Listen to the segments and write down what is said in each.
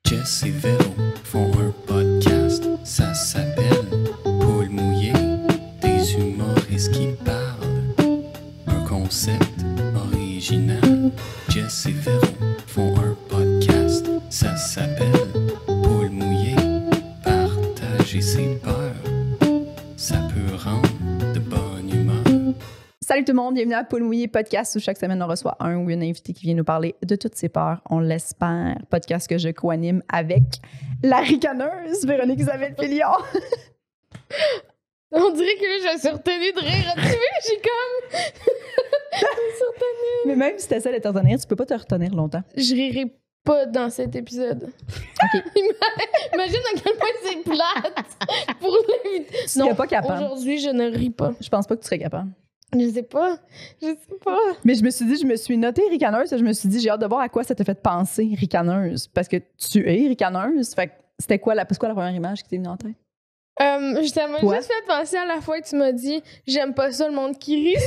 Jess et Véro font un podcast, ça s'appelle Paul mouillé, des humoristes qui parlent. Un concept original. Jess et Véro font un podcast, ça s'appelle Paul mouillé, partager ses peurs, ça peut rendre de bonne humeur. Salut tout le monde, bienvenue à Paul Mouillé Podcast où chaque semaine on reçoit un ou une invitée qui vient nous parler de toutes ses peurs, on l'espère. Podcast que je co-anime avec la ricaneuse Véronique Isabelle Filion. On dirait que là, je suis retenue de rire. Tu vois, j'ai comme... je suis retenue. Mais même si t'essaies de te retenir, tu peux pas te retenir longtemps. Je rirai pas dans cet épisode. OK. Imagine à quel point c'est plate pour l'inviter. Tu serais pas capable. Aujourd'hui, je ne ris pas. Je pense pas que tu serais capable. Je sais pas. Mais je me suis notée ricaneuse et je me suis dit, j'ai hâte de voir à quoi ça t'a fait penser, ricaneuse. Parce que tu es ricaneuse. Fait que c'était quoi la première image qui t'est venue en tête? Ça m'a juste fait penser à la fois que tu m'as dit « J'aime pas ça, le monde qui rit. »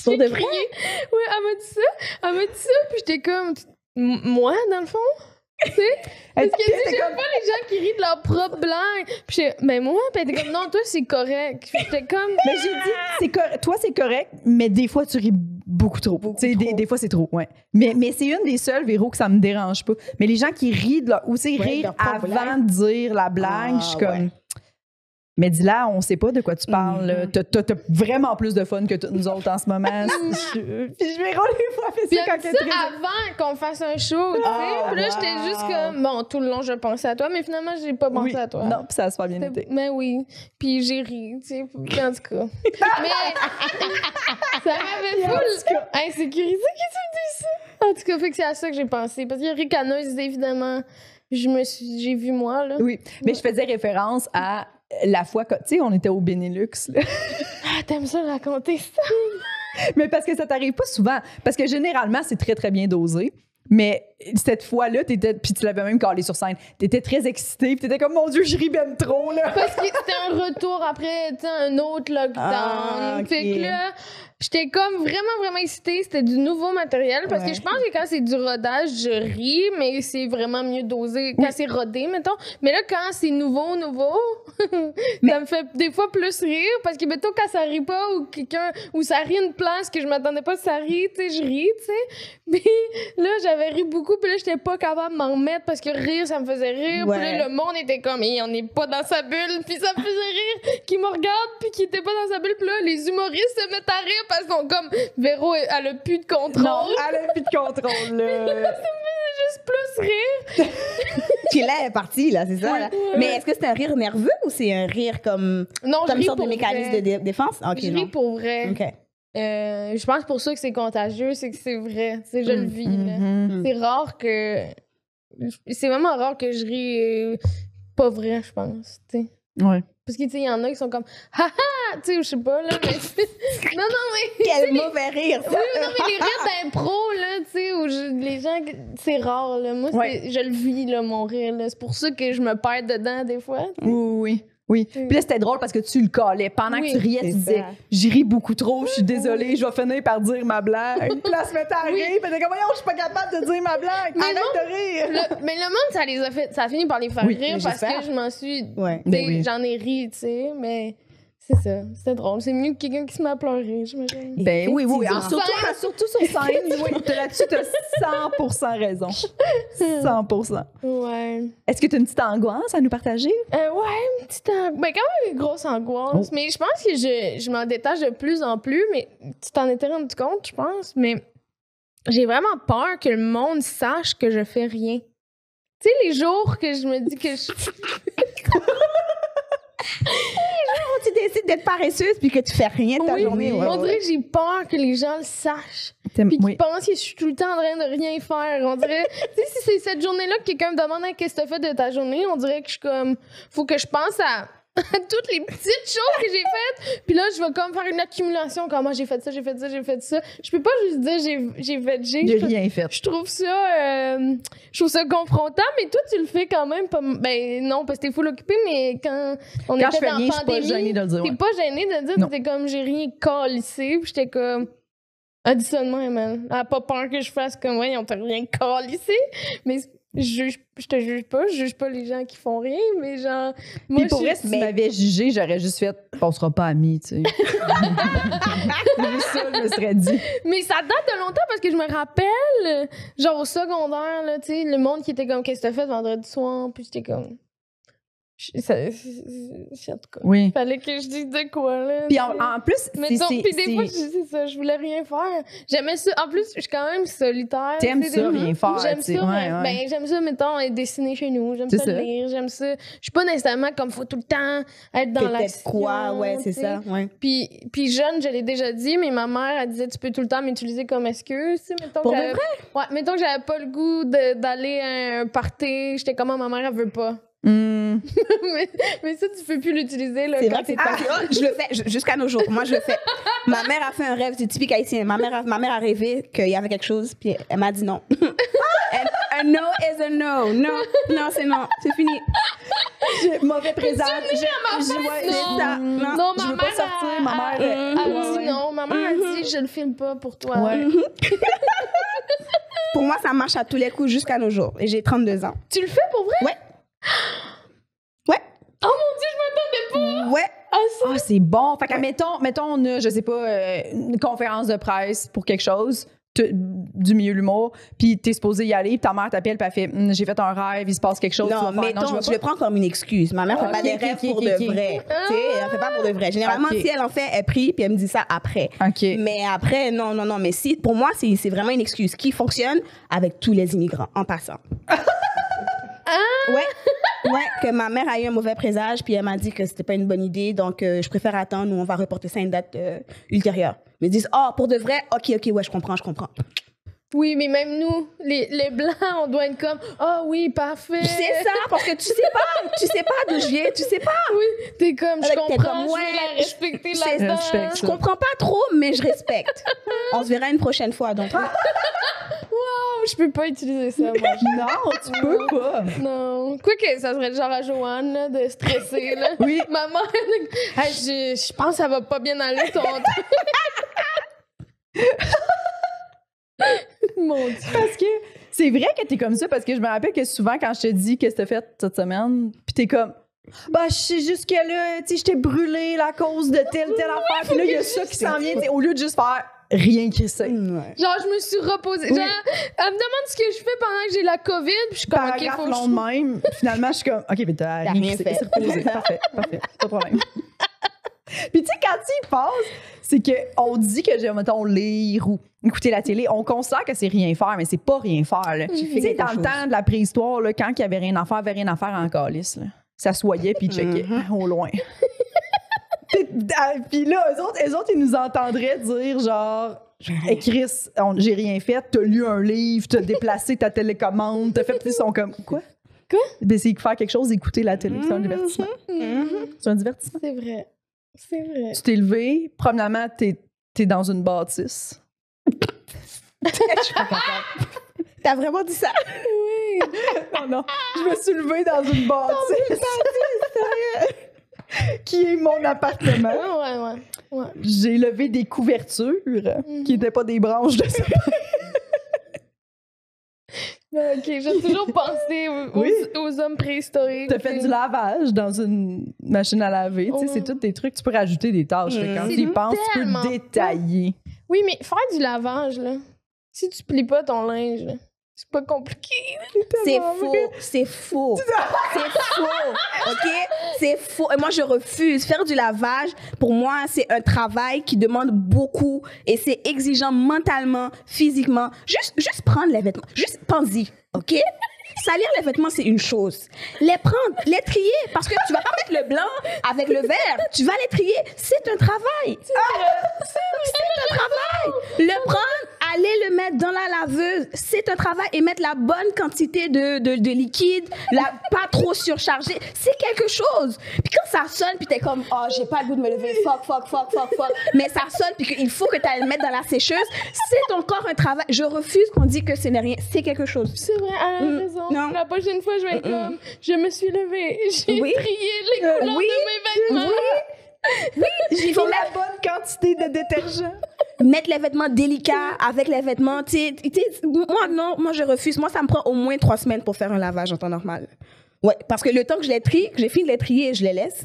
Pour de vrai? Oui, elle m'a dit ça, puis j'étais comme « Moi, dans le fond? » Tu sais? Parce qu'elle dit « J'aime pas les gens qui rient de leur propre blague. » Puis j'étais « Mais moi? » Puis elle était comme « Non, toi, c'est correct. » Puis j'étais comme... Mais j'ai dit, toi, c'est correct, mais des fois, tu ris beaucoup trop. Des fois, c'est trop, ouais. Mais c'est une des seules, Véro, que ça me dérange pas. Mais les gens qui rient de leur... Ou c'est rire avant de dire la blague, je suis comme... Ouais. Mais dis-là, on sait pas de quoi tu parles. Là. T'as vraiment plus de fun que toutes nous autres en ce moment. Puis je vais rouler fois fait Puis ça quand elle elle dit est ça très... avant qu'on fasse un show, tu sais. Puis là, j'étais juste comme... Bon, tout le long, je pensais à toi, mais finalement, j'ai pas pensé à toi. Non, puis ça a super bien été. Mais oui. Puis j'ai ri, tu sais. En tout cas. Mais ça m'avait full insécurisé que tu me dises ça. En tout cas, fait que c'est à ça que j'ai pensé. Parce qu'il y a ricaneuse, évidemment, j'ai vu moi, là. Oui, mais je faisais référence à la fois que, tu sais, on était au Benelux, là. Ah, t'aimes ça raconter ça? Mais parce que ça t'arrive pas souvent. Parce que généralement, c'est très, très bien dosé. Mais cette fois-là, puis tu l'avais même calé sur scène, t'étais très excitée, puis t'étais comme, mon Dieu, je ris ben trop, là. Parce que c'était un retour après, tu sais, un autre lockdown. Ah, ok. Fait que là, j'étais comme vraiment, vraiment excitée. C'était du nouveau matériel. Parce que je pense que quand c'est du rodage, je ris, mais c'est vraiment mieux dosé quand c'est rodé, mettons. Mais là, quand c'est nouveau, ça me fait des fois plus rire. Parce que, mettons, quand ça rit pas ou ça rit une place que je m'attendais pas que ça rit, tu sais, je ris, tu sais. Puis là, j'avais ri beaucoup, puis là, j'étais pas capable de m'en remettre parce que rire, ça me faisait rire. Puis là, le monde était comme, hey, on n'est pas dans sa bulle, puis ça me faisait rire, qui me regarde, puis qui était pas dans sa bulle. Puis là, les humoristes se mettent à rire parce qu'ils sont comme, Véro, elle a plus de contrôle. Non, elle a plus de contrôle, là. Ça me faisait juste plus rire. Puis là, elle est partie, là, c'est ça. Là. Mais est-ce que c'est un rire nerveux ou c'est un rire comme Non, je une ris sorte de pour mécanisme vrai. de défense? Ok, Je non. ris pour vrai. OK. Je pense pour ça que c'est contagieux, c'est que c'est vrai. Tu sais, je le vis, là. C'est rare que... C'est vraiment rare que je ris pas vrai, je pense, tu sais. Ouais. Parce que, tu sais, il y en a qui sont comme « Ha ha! » Tu sais, je sais pas, là, mais... non, mais... Quel mauvais rire, ça! Oui, non, mais les rires d'impro, là, tu sais, où les gens... C'est rare, là. Moi, je le vis, là, mon rire, là. C'est pour ça que je me perds dedans, des fois. Oui. Puis là, c'était drôle parce que tu le collais. Pendant que tu riais, tu disais « J'y ris beaucoup trop, je suis désolée, je vais finir par dire ma blague. » Puis là, elle se mettait à rire. Puis t'es comme « Voyons, je suis pas capable de dire ma blague. Mais Arrête de rire. » Mais le monde, ça a fini par les faire rire parce que je m'en suis... Ouais. Tu sais, j'en ai ri, tu sais, mais... C'est ça, c'était drôle. C'est mieux que quelqu'un qui se met à pleurer, j'imagine. Ben oui. Surtout sur scène. Oui, là-dessus, t'as 100% raison. 100%. Ouais. Est-ce que tu as une petite angoisse à nous partager? Ouais, une petite quand même une grosse angoisse. Mais je pense que je m'en détache de plus en plus, mais tu t'en étais rendu compte, je pense. Mais j'ai vraiment peur que le monde sache que je fais rien. Tu sais, les jours que je me dis que je... Tu décides d'être paresseuse puis que tu fais rien de ta journée. On dirait que j'ai peur que les gens le sachent. Puis qu'ils pensent que je suis tout le temps en train de rien faire. On dirait, tu sais, si c'est cette journée-là que quelqu'un me demande hey, qu'est-ce que t'as fait de ta journée, on dirait que je suis comme, faut que je pense à toutes les petites choses que j'ai faites. Puis là, je vais comme faire une accumulation. Comment j'ai fait ça. Je peux pas juste dire j'ai fait. J'ai rien fait. Je trouve ça confrontant, mais toi, tu le fais quand même pas. Ben non, parce que t'es full occupé, mais quand on était dans la pandémie, je suis pas gênée de le dire. T'es pas gênée de le dire, t'es comme j'ai rien calissé, puis j'étais comme Elle dit ça de même, elle. Elle a pas peur que je fasse comme, ouais, on t'a rien calissé. Mais je te juge pas. Je juge pas les gens qui font rien, mais genre... Moi, Puis pour vrai, si tu m'avais jugé, j'aurais juste fait « on sera pas amis », tu sais. Juste ça, je me serais dit. Mais ça date de longtemps parce que je me rappelle, genre au secondaire, là, tu sais, le monde qui était comme, qu'est-ce que t'as fait vendredi soir? Puis j'étais comme... En tout cas, Oui. fallait que je dise de quoi, là. Puis en plus, mais donc, puis des fois, c'est ça, je voulais rien faire. J'aimais ça. En plus, je suis quand même solitaire. T'aimes ça, rien faire. J'aime ça, ben, j'aime ça, mettons, dessiner chez nous. J'aime ça lire, j'aime ça. Je suis pas nécessairement comme faut tout le temps être dans l'action. Quoi, ouais, c'est ça, ouais. Puis jeune, je l'ai déjà dit, mais ma mère, elle disait, tu peux tout le temps m'utiliser comme excuse, tu sais, mettons. Pour de vrai? Ouais, mettons que j'avais pas le goût d'aller à un party, j'étais comme, ma mère, elle veut pas. mais ça, tu peux plus l'utiliser. Là, c'est vrai que c'est pas... je le fais jusqu'à nos jours. Moi, je le fais. Ma mère a fait un rêve, c'est typique haïtien. Ma mère a rêvé qu'il y avait quelque chose, puis elle m'a dit non. Un no is a no. Non, c'est non. C'est fini. Mauvais présage. Non, je veux pas sortir. Ma mère a dit non. Ma mère a dit, je le filme pas pour toi. Ouais. Pour moi, ça marche à tous les coups jusqu'à nos jours. Et j'ai 32 ans. Tu le fais pour vrai? Ouais. Ouais. Oh mon Dieu, je m'attendais pas! Ouais. Ah, c'est bon. Fait que, mettons, on a, je sais pas, une conférence de presse pour quelque chose du milieu de l'humour, puis t'es supposé y aller, puis ta mère t'appelle, puis elle fait j'ai fait un rêve, il se passe quelque chose. Non, mettons, je le prends comme une excuse. Ma mère fait pas des rêves pour de vrai. Tu sais, elle fait pas pour de vrai. Généralement, si elle en fait, elle prie, puis elle me dit ça après. Mais après, non. Mais si, pour moi, c'est vraiment une excuse qui fonctionne avec tous les immigrants, en passant. Ouais, que ma mère a eu un mauvais présage, puis elle m'a dit que c'était pas une bonne idée, donc je préfère attendre ou on va reporter ça à une date ultérieure. Ils me disent, oh, pour de vrai, ok, ouais, je comprends. Oui, mais même nous, les Blancs, on doit être comme, ah oui, parfait. C'est ça, parce que tu sais pas d'où je viens, tu sais pas. Oui, t'es comme, je comprends, comme, je vais la respecter là-dedans. Je comprends pas trop, mais je respecte. On se verra une prochaine fois, donc. Wow, je peux pas utiliser ça, moi. Non, tu peux pas. Non. Quoique, ça serait genre à Joanne, là, de stresser, là. Oui. Ma mère, hey, je pense que ça va pas bien aller, ton truc. Mon Dieu. Parce que c'est vrai que t'es comme ça, parce que je me rappelle que souvent, quand je te dis qu'est-ce que t'as fait cette semaine, pis t'es comme, bah, je sais juste que là, tu sais, j'étais brûlée à cause de telle affaire, pis là, il y a ça qui s'en vient, au lieu de juste faire rien que ça. Ouais. Genre, je me suis reposée. Oui. Genre, elle me demande ce que je fais pendant que j'ai la COVID, puis je suis comme, OK, faut que je... même. Finalement, je suis comme, OK, mais t'as rien fait. C'est reposé. Parfait, pas de problème. Puis tu sais, quand tu y penses, c'est qu'on dit que, mettons, lire ou écouter la télé, on considère que c'est rien faire, mais c'est pas rien faire. Tu sais, dans le temps de la préhistoire, là, quand il y avait rien à faire, il y avait rien à faire en calice. Là. Ça s'assoyait puis checkait au loin. Puis là, eux autres, ils nous entendraient dire genre, hey Chris, j'ai rien fait, t'as lu un livre, t'as déplacé ta télécommande, t'as fait, ils sont comme, quoi? Ben, c'est faire quelque chose, écouter la télé, c'est un divertissement. C'est un divertissement. C'est vrai. C'est vrai. Tu t'es levé, premièrement, t'es dans une bâtisse. Je suis pas capable. T'as vraiment dit ça? Oui. Non. Je me suis levée dans une bâtisse. Qui est mon appartement. Ouais. J'ai levé des couvertures qui n'étaient pas des branches de sapin. OK, j'ai toujours pensé aux hommes préhistoriques. T'as fait du lavage dans une machine à laver. Tu sais, c'est tous des trucs. Tu peux rajouter des tâches. Quand tu y penses, tu peux détailler. Oui, mais faire du lavage, là, si tu plies pas ton linge, là, c'est pas compliqué. C'est faux. OK? C'est faux. Et moi, je refuse. Faire du lavage, pour moi, c'est un travail qui demande beaucoup et c'est exigeant mentalement, physiquement. Juste prendre les vêtements. Juste pense-y. OK? Salir les vêtements, c'est une chose. Les prendre, les trier, parce que tu vas pas mettre le blanc avec le vert. Tu vas les trier. C'est un travail. C'est un travail. Le prendre, aller le mettre dans la laveuse, c'est un travail. Et mettre la bonne quantité de liquide, pas trop surchargé, c'est quelque chose. Puis quand ça sonne, puis t'es comme, oh, j'ai pas le goût de me lever, fuck. Mais ça sonne, puis il faut que tu ailles le mettre dans la sécheuse. C'est encore un travail. Je refuse qu'on dise que ce n'est rien. C'est quelque chose. C'est vrai, elle a raison. Non. La prochaine fois, je vais être comme, je me suis levée, j'ai trié les couleurs de mes vêtements. J'ai fait la bonne quantité de détergent. Mettre les vêtements délicats avec les vêtements, moi je refuse. Moi, ça me prend au moins 3 semaines pour faire un lavage en temps normal. Ouais, parce que le temps que je les trie, que j'ai fini de les trier, je les laisse.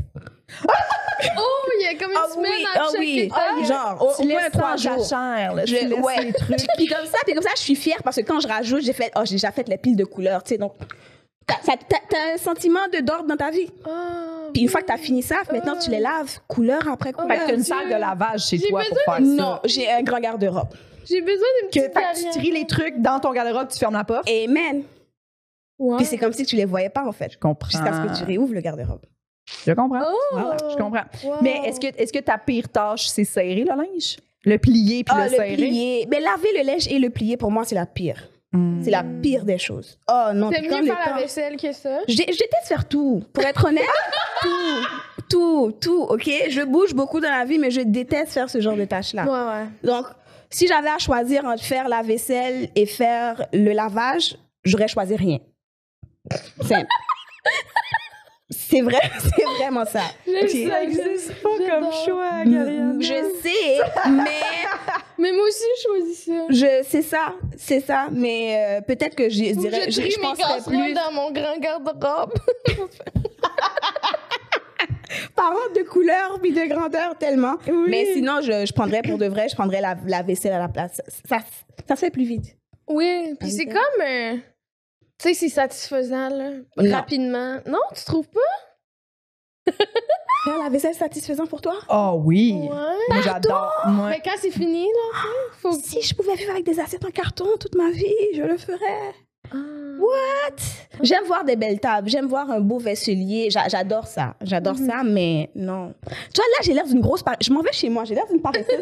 Oh, il y a comme une semaine à chaque étape. Genre, au moins 3 jours. Les trucs. Puis comme ça, je suis fière parce que quand je rajoute, j'ai déjà fait les piles de couleurs, tu sais, donc t'as un sentiment d'ordre dans ta vie. Puis une fois que t'as fini ça, maintenant tu les laves couleur après couleur. Fait que t'as une salle de lavage chez toi pour faire ça. Non, j'ai un grand garde-robe. J'ai besoin d'une petite Fait que tu tries les trucs dans ton garde-robe, tu fermes la porte. Amen. Ouais. Puis c'est comme si tu les voyais pas, en fait. Je comprends. Jusqu'à ce que tu réouvres le garde-robe. Je comprends. Oh! Ouais, je comprends. Wow. Mais est-ce que ta pire tâche, c'est serrer le linge? Le plier puis le serrer? Plier. Mais laver le linge et le plier, pour moi, c'est la pire. C'est la pire des choses. Oh non. C'est puis mieux quand faire le la temps- vaisselle que ça. Je déteste faire tout. Pour être honnête, tout, OK? Je bouge beaucoup dans la vie, mais je déteste faire ce genre de tâches-là. Ouais. Donc, si j'avais à choisir entre faire la vaisselle et faire le lavage, j'aurais choisi rien. Simple. C'est vraiment ça. Je Ok. sais, Ça existe pas j'adore. comme choix, Gariana. Je sais, Mais moi aussi, je choisis ça. c'est ça, mais peut-être que je dirais, Je trie je mes penserais casseroles plus dans mon grand garde-robe. par ordre de couleur puis de grandeur tellement. Mais sinon, je prendrais pour de vrai, je prendrais la vaisselle à la place. Ça se fait plus vite. Oui, puis c'est comme... tu sais, c'est satisfaisant, là. Non. Rapidement. Non, tu trouves pas? Faire la vaisselle satisfaisant pour toi? Oh oui. Ouais. Moi, j'adore. Moi, Mais quand c'est fini, là, faut... Si je pouvais vivre avec des assiettes en carton toute ma vie, je le ferais. J'aime voir des belles tables, j'aime voir un beau vaisselier, j'adore ça, mais non. Tu vois, là, j'ai l'air d'une grosse... Je m'en vais chez moi, j'ai l'air d'une paresseuse.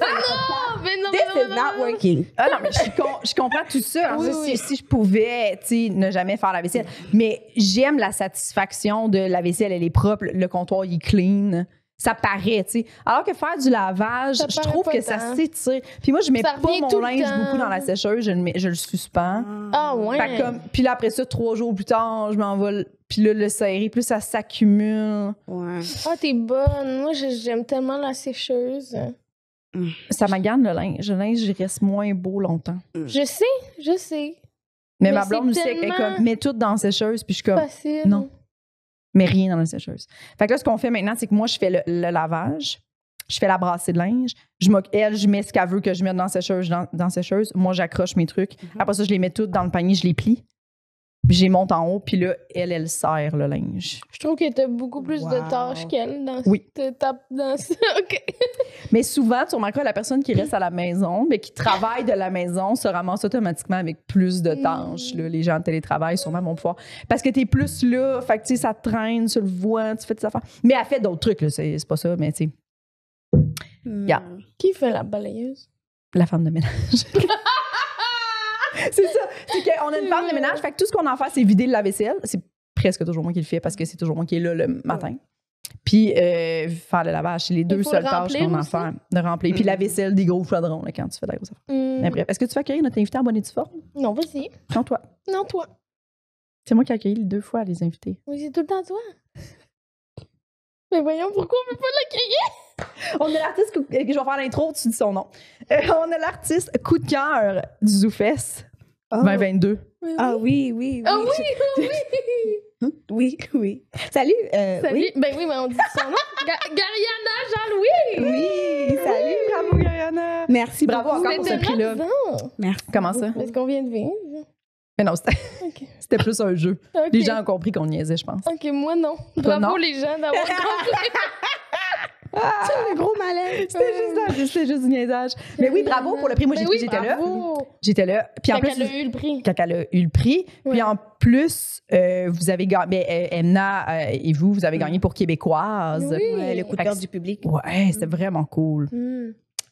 Mais non, This is not working. Ah non, mais je comprends tout ça. Oui, oui. Si je pouvais, tu sais, ne jamais faire la vaisselle. Mais j'aime la satisfaction de la vaisselle, elle est propre, le comptoir, il est clean. Ça paraît, tu sais. Alors que faire du lavage, Ça je paraît trouve pas que ça tant. s'étire. Puis moi, je mets Ça pas revient tout mon le linge temps. beaucoup dans la sécheuse, je le suspends. Ah ouais. Fait que puis là, après ça, 3 jours plus tard, je m'envole. Puis là, le serrer, plus ça s'accumule. Ouais. Ah, t'es bonne. Moi, j'aime tellement la sécheuse. Ça m'agane le linge. Le linge, il reste moins beau longtemps. Je sais. Mais Mais ma blonde c'est aussi, elle est tellement comme, mets tout dans la sécheuse. Puis je suis comme, Facile. non. Mais rien dans la sécheuse. Fait que là, ce qu'on fait maintenant, c'est que moi, je fais le lavage, je fais la brassée de linge, je mets ce qu'elle veut que je mette dans la sécheuse, dans la sécheuse. Moi, j'accroche mes trucs. Après ça, je les mets toutes dans le panier, je les plie. Puis je les monte en haut, puis là, elle serre le linge. Je trouve que t'as beaucoup plus Wow. de tâches qu'elle dans Oui. cette étape. Dans ça. OK. Mais souvent, tu remarqueras, la personne qui reste à la maison, mais qui travaille de la maison, se ramasse automatiquement avec plus de tâches. Là. Les gens en télétravail, sûrement, vont pouvoir. Parce que t'es plus là, fait que tu sais, ça te traîne, tu le vois, tu fais tes affaires. Mais elle fait d'autres trucs, là, c'est pas ça, mais tu sais, Yeah. Qui fait la balayeuse? la femme de ménage. C'est ça. C'est qu'on a une femme de ménage, fait que tout ce qu'on a à faire, c'est vider le lave-vaisselle. C'est presque toujours moi qui le fais parce que c'est toujours moi qui est là le matin. Puis faire le lavage, c'est les deux faut seules le tâches remplir qu'on a à aussi. faire. De remplir. Puis la vaisselle des gros chaudrons là, quand tu fais de la grosse affaire. Mais bref, est-ce que tu vas accueillir notre invité en bonne et due forme? Non, vas-y. Non, toi. Non, toi. C'est moi qui ai accueilli 2 fois les invités. Oui, c'est tout le temps toi. Mais voyons, pourquoi on peut pas l'accueillir? On a l'artiste, je vais faire l'intro, tu dis son nom. On a l'artiste coup de cœur du ZooFest 2022. Ah oui. Ah oui! Oui. Salut. Salut. Oui. Ben oui, mais on dit son nom. Gariana Jean-Louis! Oui, salut. Bravo, Gariana. Merci Bravo beaucoup. encore pour ce C'était prix-là. raison. Merci. Comment ça? Est-ce qu'on vient de vivre? Mais non, OK. c'était plus un jeu. OK. Les gens ont compris qu'on niaisait, je pense. OK, moi non. Toi, Bravo non? les gens d'avoir compris. Le gros malaise. C'était juste du niaisage. Mais oui, bravo pour le prix. Moi, Ben oui, j'étais là. bravo. J'étais là. Puis en Quand plus, elle a eu le prix. quand elle a eu le prix. Ouais. Puis en plus, vous avez gagné, Emna et vous avez gagné pour Québécoise. Oui. Ouais, le coup de cœur du public. Ouais, c'était vraiment cool.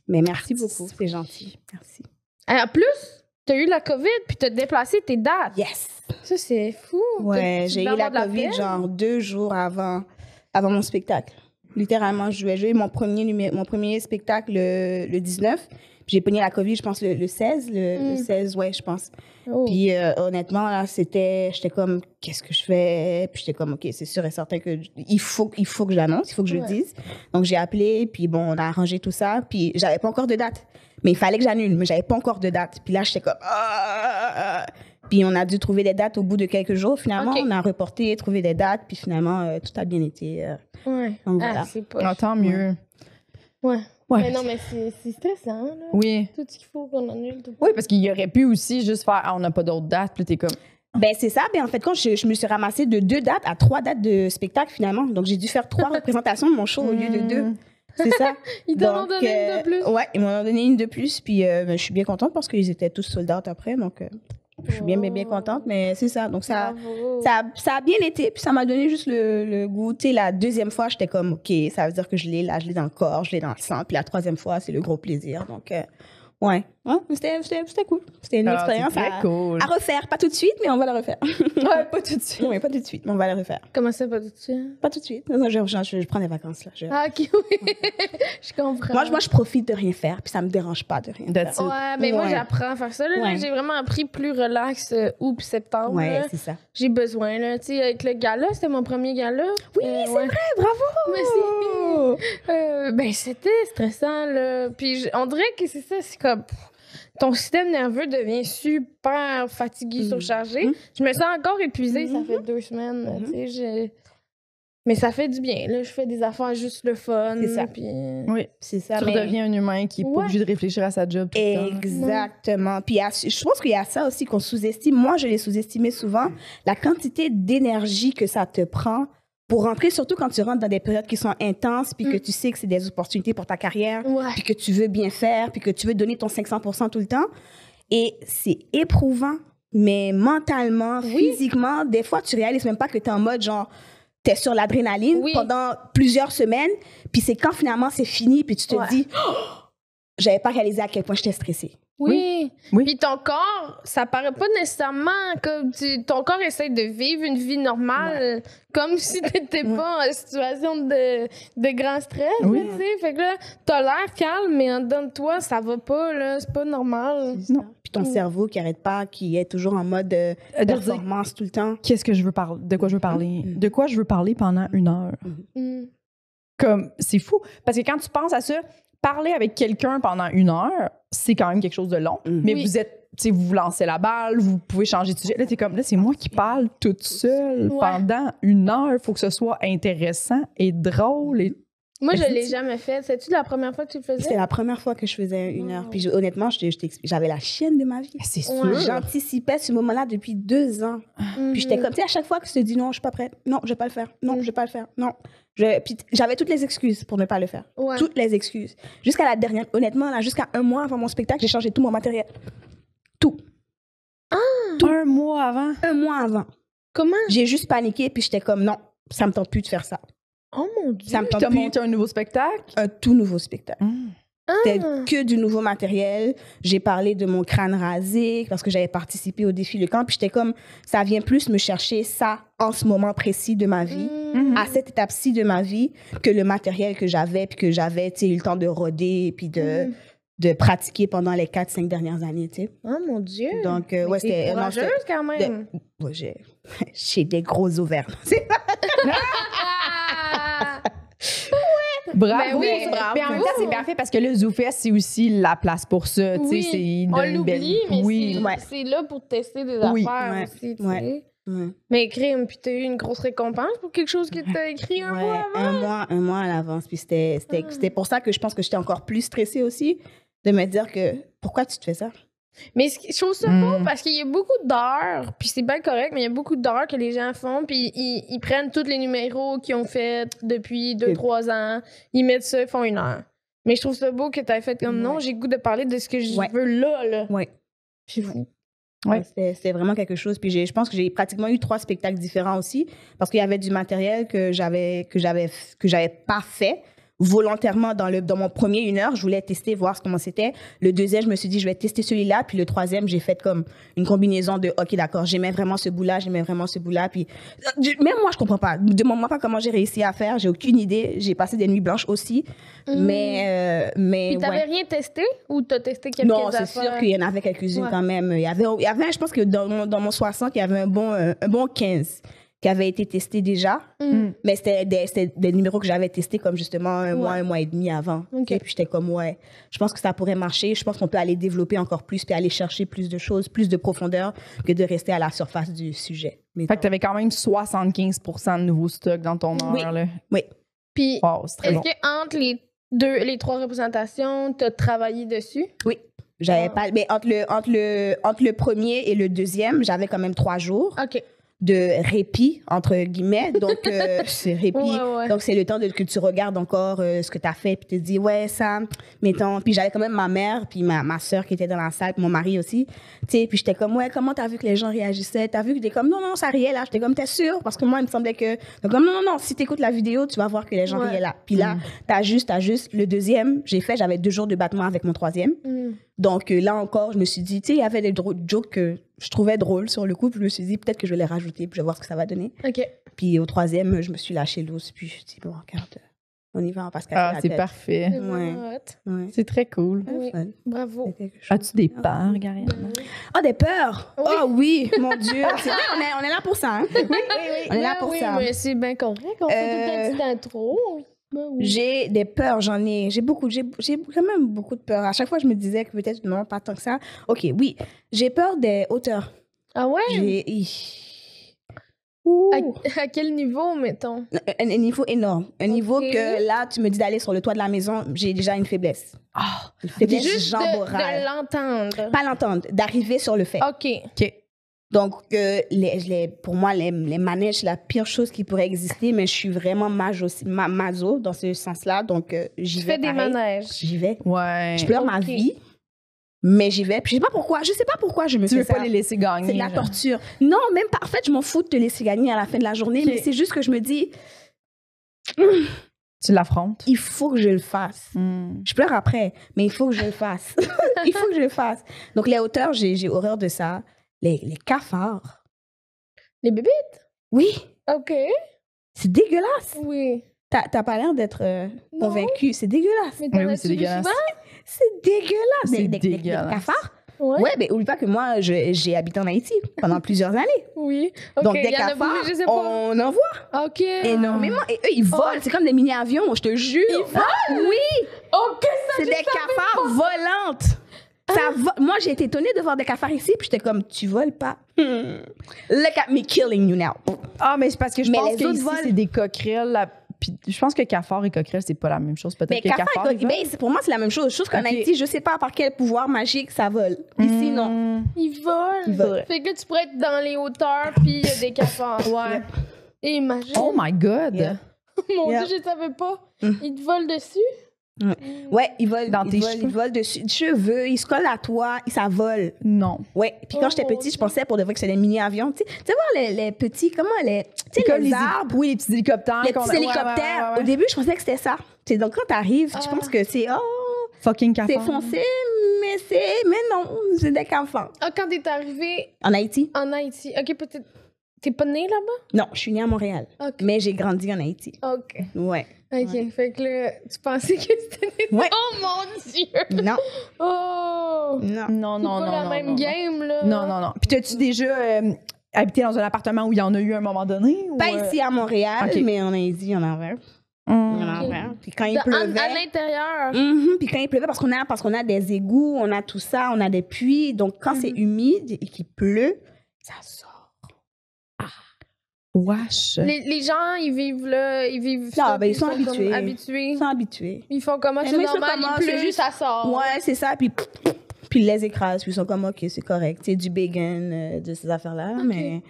Mais merci beaucoup, c'est gentil. Merci. En plus, t'as eu la COVID puis t'as déplacé tes dates. Yes. Ça, c'est fou. Ouais, j'ai eu devais la avoir de COVID peine. genre 2 jours avant mon spectacle. Littéralement, je jouais mon premier spectacle le 19. J'ai pogné la COVID, je pense, le 16. Le 16, ouais, je pense. Oh. Puis honnêtement, là, j'étais comme, qu'est-ce que je fais? Puis j'étais comme, OK, c'est sûr et certain que il faut que j'annonce, il faut que je le dise. Donc j'ai appelé, puis bon, on a arrangé tout ça. Puis j'avais pas encore de date. Mais il fallait que j'annule, mais j'avais pas encore de date. Puis là, j'étais comme, Puis on a dû trouver des dates au bout de quelques jours. Finalement, on a reporté, trouvé des dates, puis finalement, tout a bien été. Donc voilà. C'est pas... tant mieux. Ouais. Ouais. Mais non, mais c'est stressant, là. Oui. Tout ce qu'il faut qu'on annule. Tout Oui, parce qu'il y aurait pu aussi juste faire on n'a pas d'autres dates, puis t'es comme. Ben c'est ça. Ben en fait, quand je me suis ramassée de 2 dates à 3 dates de spectacle finalement. Donc j'ai dû faire 3 représentations de mon show au lieu de 2. C'est ça. Ils t'en ont donné une de plus. Ouais, ils m'en ont donné une de plus. Puis je suis bien contente parce qu'ils étaient tous sold out après. Donc je suis bien contente. Mais c'est ça. Donc ça a bien été. Puis ça m'a donné juste le goût. Tu sais, la deuxième fois, j'étais comme, OK, ça veut dire que je l'ai là, je l'ai dans le corps, je l'ai dans le sang. Puis la troisième fois, c'est le gros plaisir. Donc ouais, c'était cool. C'était une expérience cool. à refaire. Pas tout de suite, mais on va la refaire. Ouais, pas tout de suite. Oui, pas tout de suite, mais on va la refaire. Comment ça, pas tout de suite? Pas tout de suite. Non, je prends des vacances, là. Ah, OK, oui. Je comprends. Moi, je profite de rien faire, puis ça me dérange pas de rien faire. Ouais, mais moi, j'apprends à faire ça. Là. Ouais. J'ai vraiment appris plus relax août puis septembre. Ouais, là. c'est ça. J'ai besoin, là. Tu sais, avec le gala, c'était mon premier gala. Oui, c'est vrai, bravo! Ben, c'était stressant, là. Puis on dirait que c'est ça, c'est comme... Ton système nerveux devient super fatigué, surchargé. Je me sens encore épuisée, ça fait 2 semaines. Là, tu sais, mais ça fait du bien, là. Je fais des affaires juste le fun. C'est ça. Puis... Oui, C'est ça. tu redeviens un humain qui n'est pas obligé de réfléchir à sa job tout le temps. Exactement. Puis je pense qu'il y a ça aussi qu'on sous-estime. Moi, je l'ai sous-estimé souvent. La quantité d'énergie que ça te prend pour rentrer, surtout quand tu rentres dans des périodes qui sont intenses, puis que tu sais que c'est des opportunités pour ta carrière, puis que tu veux bien faire, puis que tu veux donner ton 500% tout le temps. Et c'est éprouvant, mais mentalement, physiquement, des fois, tu réalises même pas que tu es en mode genre, tu es sur l'adrénaline pendant plusieurs semaines, puis c'est quand finalement c'est fini, puis tu te dis, j'avais pas réalisé à quel point j'étais stressée. Oui. Puis ton corps, ça paraît pas nécessairement comme ton corps essaie de vivre une vie normale, comme si t'étais pas en situation de grand stress, tu sais. Fait que là, t'as l'air calme, mais en dedans de toi, ça va pas, là, c'est pas normal. Non. Puis ton cerveau qui arrête pas, qui est toujours en mode performance tout le temps. Qu'est-ce que je veux parler? De quoi je veux parler? De quoi je veux parler pendant 1 heure? Comme, c'est fou. Parce que quand tu penses à ça, parler avec quelqu'un pendant 1 heure, c'est quand même quelque chose de long. Mais vous êtes, tu sais, vous lancez la balle, vous pouvez changer de sujet. Là, t'es comme, là, c'est moi qui parle toute seule pendant 1 heure. Il faut que ce soit intéressant et drôle. Et... Moi, je l'ai jamais fait. C'est-tu la première fois que tu le faisais? C'était la première fois que je faisais 1 heure. Puis honnêtement, j'avais la chienne de ma vie. C'est sûr. J'anticipais ce moment-là depuis 2 ans. Puis j'étais comme, tu sais, à chaque fois que je te dis non, je suis pas prête. Non, je vais pas le faire. Non, je vais pas le faire. Non. Puis j'avais toutes les excuses pour ne pas le faire. Toutes les excuses. Jusqu'à la dernière, honnêtement, là, jusqu'à 1 mois avant mon spectacle, j'ai changé tout mon matériel. Tout. Tout. 1 mois avant? 1 mois avant. Comment? J'ai juste paniqué, puis j'étais comme, non, ça me tente plus de faire ça. Oh mon Dieu! Ça me tente T'as plus. monté un nouveau spectacle? Un tout nouveau spectacle. C'était que du nouveau matériel. J'ai parlé de mon crâne rasé parce que j'avais participé au défi Le Camp. Puis j'étais comme, ça vient plus me chercher ça en ce moment précis de ma vie, à cette étape-ci de ma vie, que le matériel que j'avais, puis que j'avais, tu sais, eu le temps de roder, puis de pratiquer pendant les 4-5 dernières années, tu sais. Oh mon Dieu! Donc, ouais, c'était... courageuse quand même! Ouais, j'ai des gros ovaires. Bravo! Ben bravo. Mais en même temps, c'est bien fait parce que le ZooFest, c'est aussi la place pour ça. Tu sais, on l'oublie, mais c'est là pour tester des affaires aussi, tu sais. Mais crime, puis t'as eu une grosse récompense pour quelque chose que t'as écrit un mois avant? Un mois à l'avance. Puis c'était pour ça que je pense que j'étais encore plus stressée aussi, de me dire que, pourquoi tu te fais ça? Mais je trouve ça beau parce qu'il y a beaucoup d'heures, puis c'est bien correct, mais il y a beaucoup d'heures que les gens font, puis ils prennent tous les numéros qu'ils ont fait depuis 2-3 ans, ils mettent ça, ils font 1 heure. Mais je trouve ça beau que t'aies fait comme non, j'ai le goût de parler de ce que je veux là. Oui. C'est fou. Ouais. C'était vraiment quelque chose. Puis je pense que j'ai pratiquement eu 3 spectacles différents aussi, parce qu'il y avait du matériel que j'avais pas fait, volontairement dans mon premier 1 heure, je voulais tester, voir comment c'était. Le deuxième, je me suis dit, je vais tester celui-là. Puis le troisième, j'ai fait comme une combinaison de, OK, d'accord, j'aimais vraiment ce bout-là. Puis même moi, je comprends pas. Demande-moi pas comment j'ai réussi à faire. J'ai aucune idée. J'ai passé des nuits blanches aussi. Mais Puis t'avais rien testé ou t'as testé quelques affaires? Non, c'est sûr qu'il y en avait quelques-unes quand même. Il y avait, je pense que dans mon 60, il y avait un bon 15 qui avait été testé déjà. Mais c'était des numéros que j'avais testés comme justement un mois et demi avant. Okay. Et puis j'étais comme, je pense que ça pourrait marcher. Je pense qu'on peut aller développer encore plus puis aller chercher plus de choses, plus de profondeur que de rester à la surface du sujet. Fait que t'avais quand même 75% de nouveaux stocks dans ton heure, là. Oui. Puis, wow, c'est très est-ce long. qu'entre les 3 représentations, t'as travaillé dessus? Oui. J'avais pas... Mais entre le premier et le deuxième, j'avais quand même 3 jours. OK. De répit, entre guillemets. Donc, c'est répit. Ouais. Donc, c'est le temps que tu regardes encore ce que tu as fait, puis tu te dis, ça, mettons. Puis j'avais quand même ma mère, puis ma soeur qui était dans la salle, puis mon mari aussi. Tu sais, puis j'étais comme, comment t'as vu que les gens réagissaient? T'as vu que t'es comme, non, ça riait là. J'étais comme, t'es sûre? Parce que moi, il me semblait que. Donc, comme, non, si t'écoutes la vidéo, tu vas voir que les gens riaient là. Puis là, t'as juste. Le deuxième, j'avais 2 jours de battement avec mon troisième. Donc, là encore, je me suis dit, tu sais, il y avait des jokes que je trouvais drôles sur le coup. Puis je me suis dit, peut-être que je vais les rajouter, puis je vais voir ce que ça va donner. OK. Puis au troisième, je me suis lâchée loose. Puis je me suis dit, bon, regarde, on y va, on passe casser la c'est tête. parfait. Ouais. C'est très cool. Oui. Fun. Bravo. C'est quelque chose. As-tu des peurs, Gariane? Ah, des peurs! Oui. Oh oui, mon Dieu! C'est vrai, on est là pour ça, hein? Oui. On est là pour ça. Mais c'est bien correct. On fait tout le temps petite intro. Ben oui. J'ai des peurs, j'ai quand même beaucoup de peurs. À chaque fois, je me disais que peut-être non, pas tant que ça. OK, oui, j'ai peur des hauteurs. Ah ouais? À quel niveau, mettons? Un niveau énorme. Un niveau Ok. que là, tu me dis d'aller sur le toit de la maison, j'ai déjà une faiblesse. Une faiblesse Juste jamborale. de l'entendre. Pas l'entendre, d'arriver sur le fait. OK. Donc, pour moi, les manèges, c'est la pire chose qui pourrait exister, mais je suis vraiment maso dans ce sens-là. Donc, j'y Tu vais. fais des pareil. manèges. J'y vais. Ouais. Je pleure ma Ok. vie, mais j'y vais. Puis, je sais pas pourquoi je me Tu fais veux ça. pas les laisser gagner. C'est de la genre. torture. Non, même pas. En fait, je m'en fous de te laisser gagner à la fin de la journée, Ok. mais c'est juste que je me dis, Tu l'affrontes. il faut que je le fasse. Mm. Je pleure après, mais il faut que je le fasse. Il faut que je le fasse. Donc, les hauteurs, j'ai horreur de ça. Les cafards. Les bébites? Oui, OK. c'est dégueulasse. Oui. T'as pas l'air d'être Non. convaincu. C'est dégueulasse. Mais Oui, t'en oui, as-tu c'est vu dégueulasse. souvent? C'est dégueulasse. C'est Des dégueulasse. cafards? Ouais. Ouais, mais oublie pas que moi, j'ai habité en Haïti pendant plusieurs années. Oui. OK. Donc, des il y en a cafards, beaucoup, je sais pas. on en voit OK. énormément. Et eux, ils volent. C'est comme des mini-avions, je te jure. Ils volent? Oui! OK, ça, C'est des cafards volantes. Moi, j'ai été étonnée de voir des cafards ici, puis j'étais comme, tu voles pas. Look at me killing you now. Ah, mais c'est parce que je Mais pense les que autres ici, volent. c'est des coquerelles. Puis je pense que cafard et coquerelle, c'est pas la même chose. Peut-être Mais que cafard, cafard. pour moi, c'est la même chose. Chose qu'en Ok. Haïti, je sais pas par quel pouvoir magique ça vole. Ici, non. Ils volent. Ils volent. Fait que tu pourrais être dans les hauteurs, puis il y a des cafards. Ouais. Et imagine. Oh my God. Yeah. Mon Yeah. Dieu, je ne savais pas. Ils te volent dessus? Ouais, ils volent. Dans tes cheveux. Ils volent dessus. Cheveux, ils se collent à toi, ça vole. Non. Ouais. Puis quand Oh, j'étais mon petite, je Dieu. pensais pour de vrai que c'était des mini-avions. Tu sais voir les petits, comment les. Tu sais, Comme les arbres. Oui, les petits hélicoptères. Les qu'on- petits ouais, hélicoptères. ouais, ouais, ouais. Au début, je pensais que c'était ça. C'est donc quand t'arrives, tu penses que c'est Fucking cafard. c'est foncé, mais non, c'est des cafards. Ah, quand t'es arrivé En Haïti? en Haïti. OK, peut-être. T'es pas né là-bas? Non, je suis née à Montréal, OK. mais j'ai grandi en Haïti. OK. Ouais. OK. Fait que là, tu pensais que c'était des. Ouais. Oh mon Dieu! Non, Oh! non. Non, C'est non, pas non. la non, même non, game, là. Non, non, non. Puis t'as-tu déjà habité dans un appartement où il y en a eu à un moment donné? Pas ou, ici à Montréal, Ok. mais en Haïti, il y en avait. Il y en avait. Puis quand il À pleuvait. l'intérieur. Puis quand il pleuvait, parce qu'on a des égouts, on a tout ça, on a des puits. Donc, quand c'est humide et qu'il pleut, ça sort. Wesh. Les gens, ils vivent là, ils vivent Non, ça, ben, ils puis sont comme habitués. habitués. Ils sont habitués. Ils font comment? Mais C'est ils sont normal, comment? il pleut, C'est juste- ça sort. Ouais, c'est ça. Puis ils les écrasent. Puis ils sont comme, OK, c'est correct. C'est du bacon, de ces affaires-là. Ok.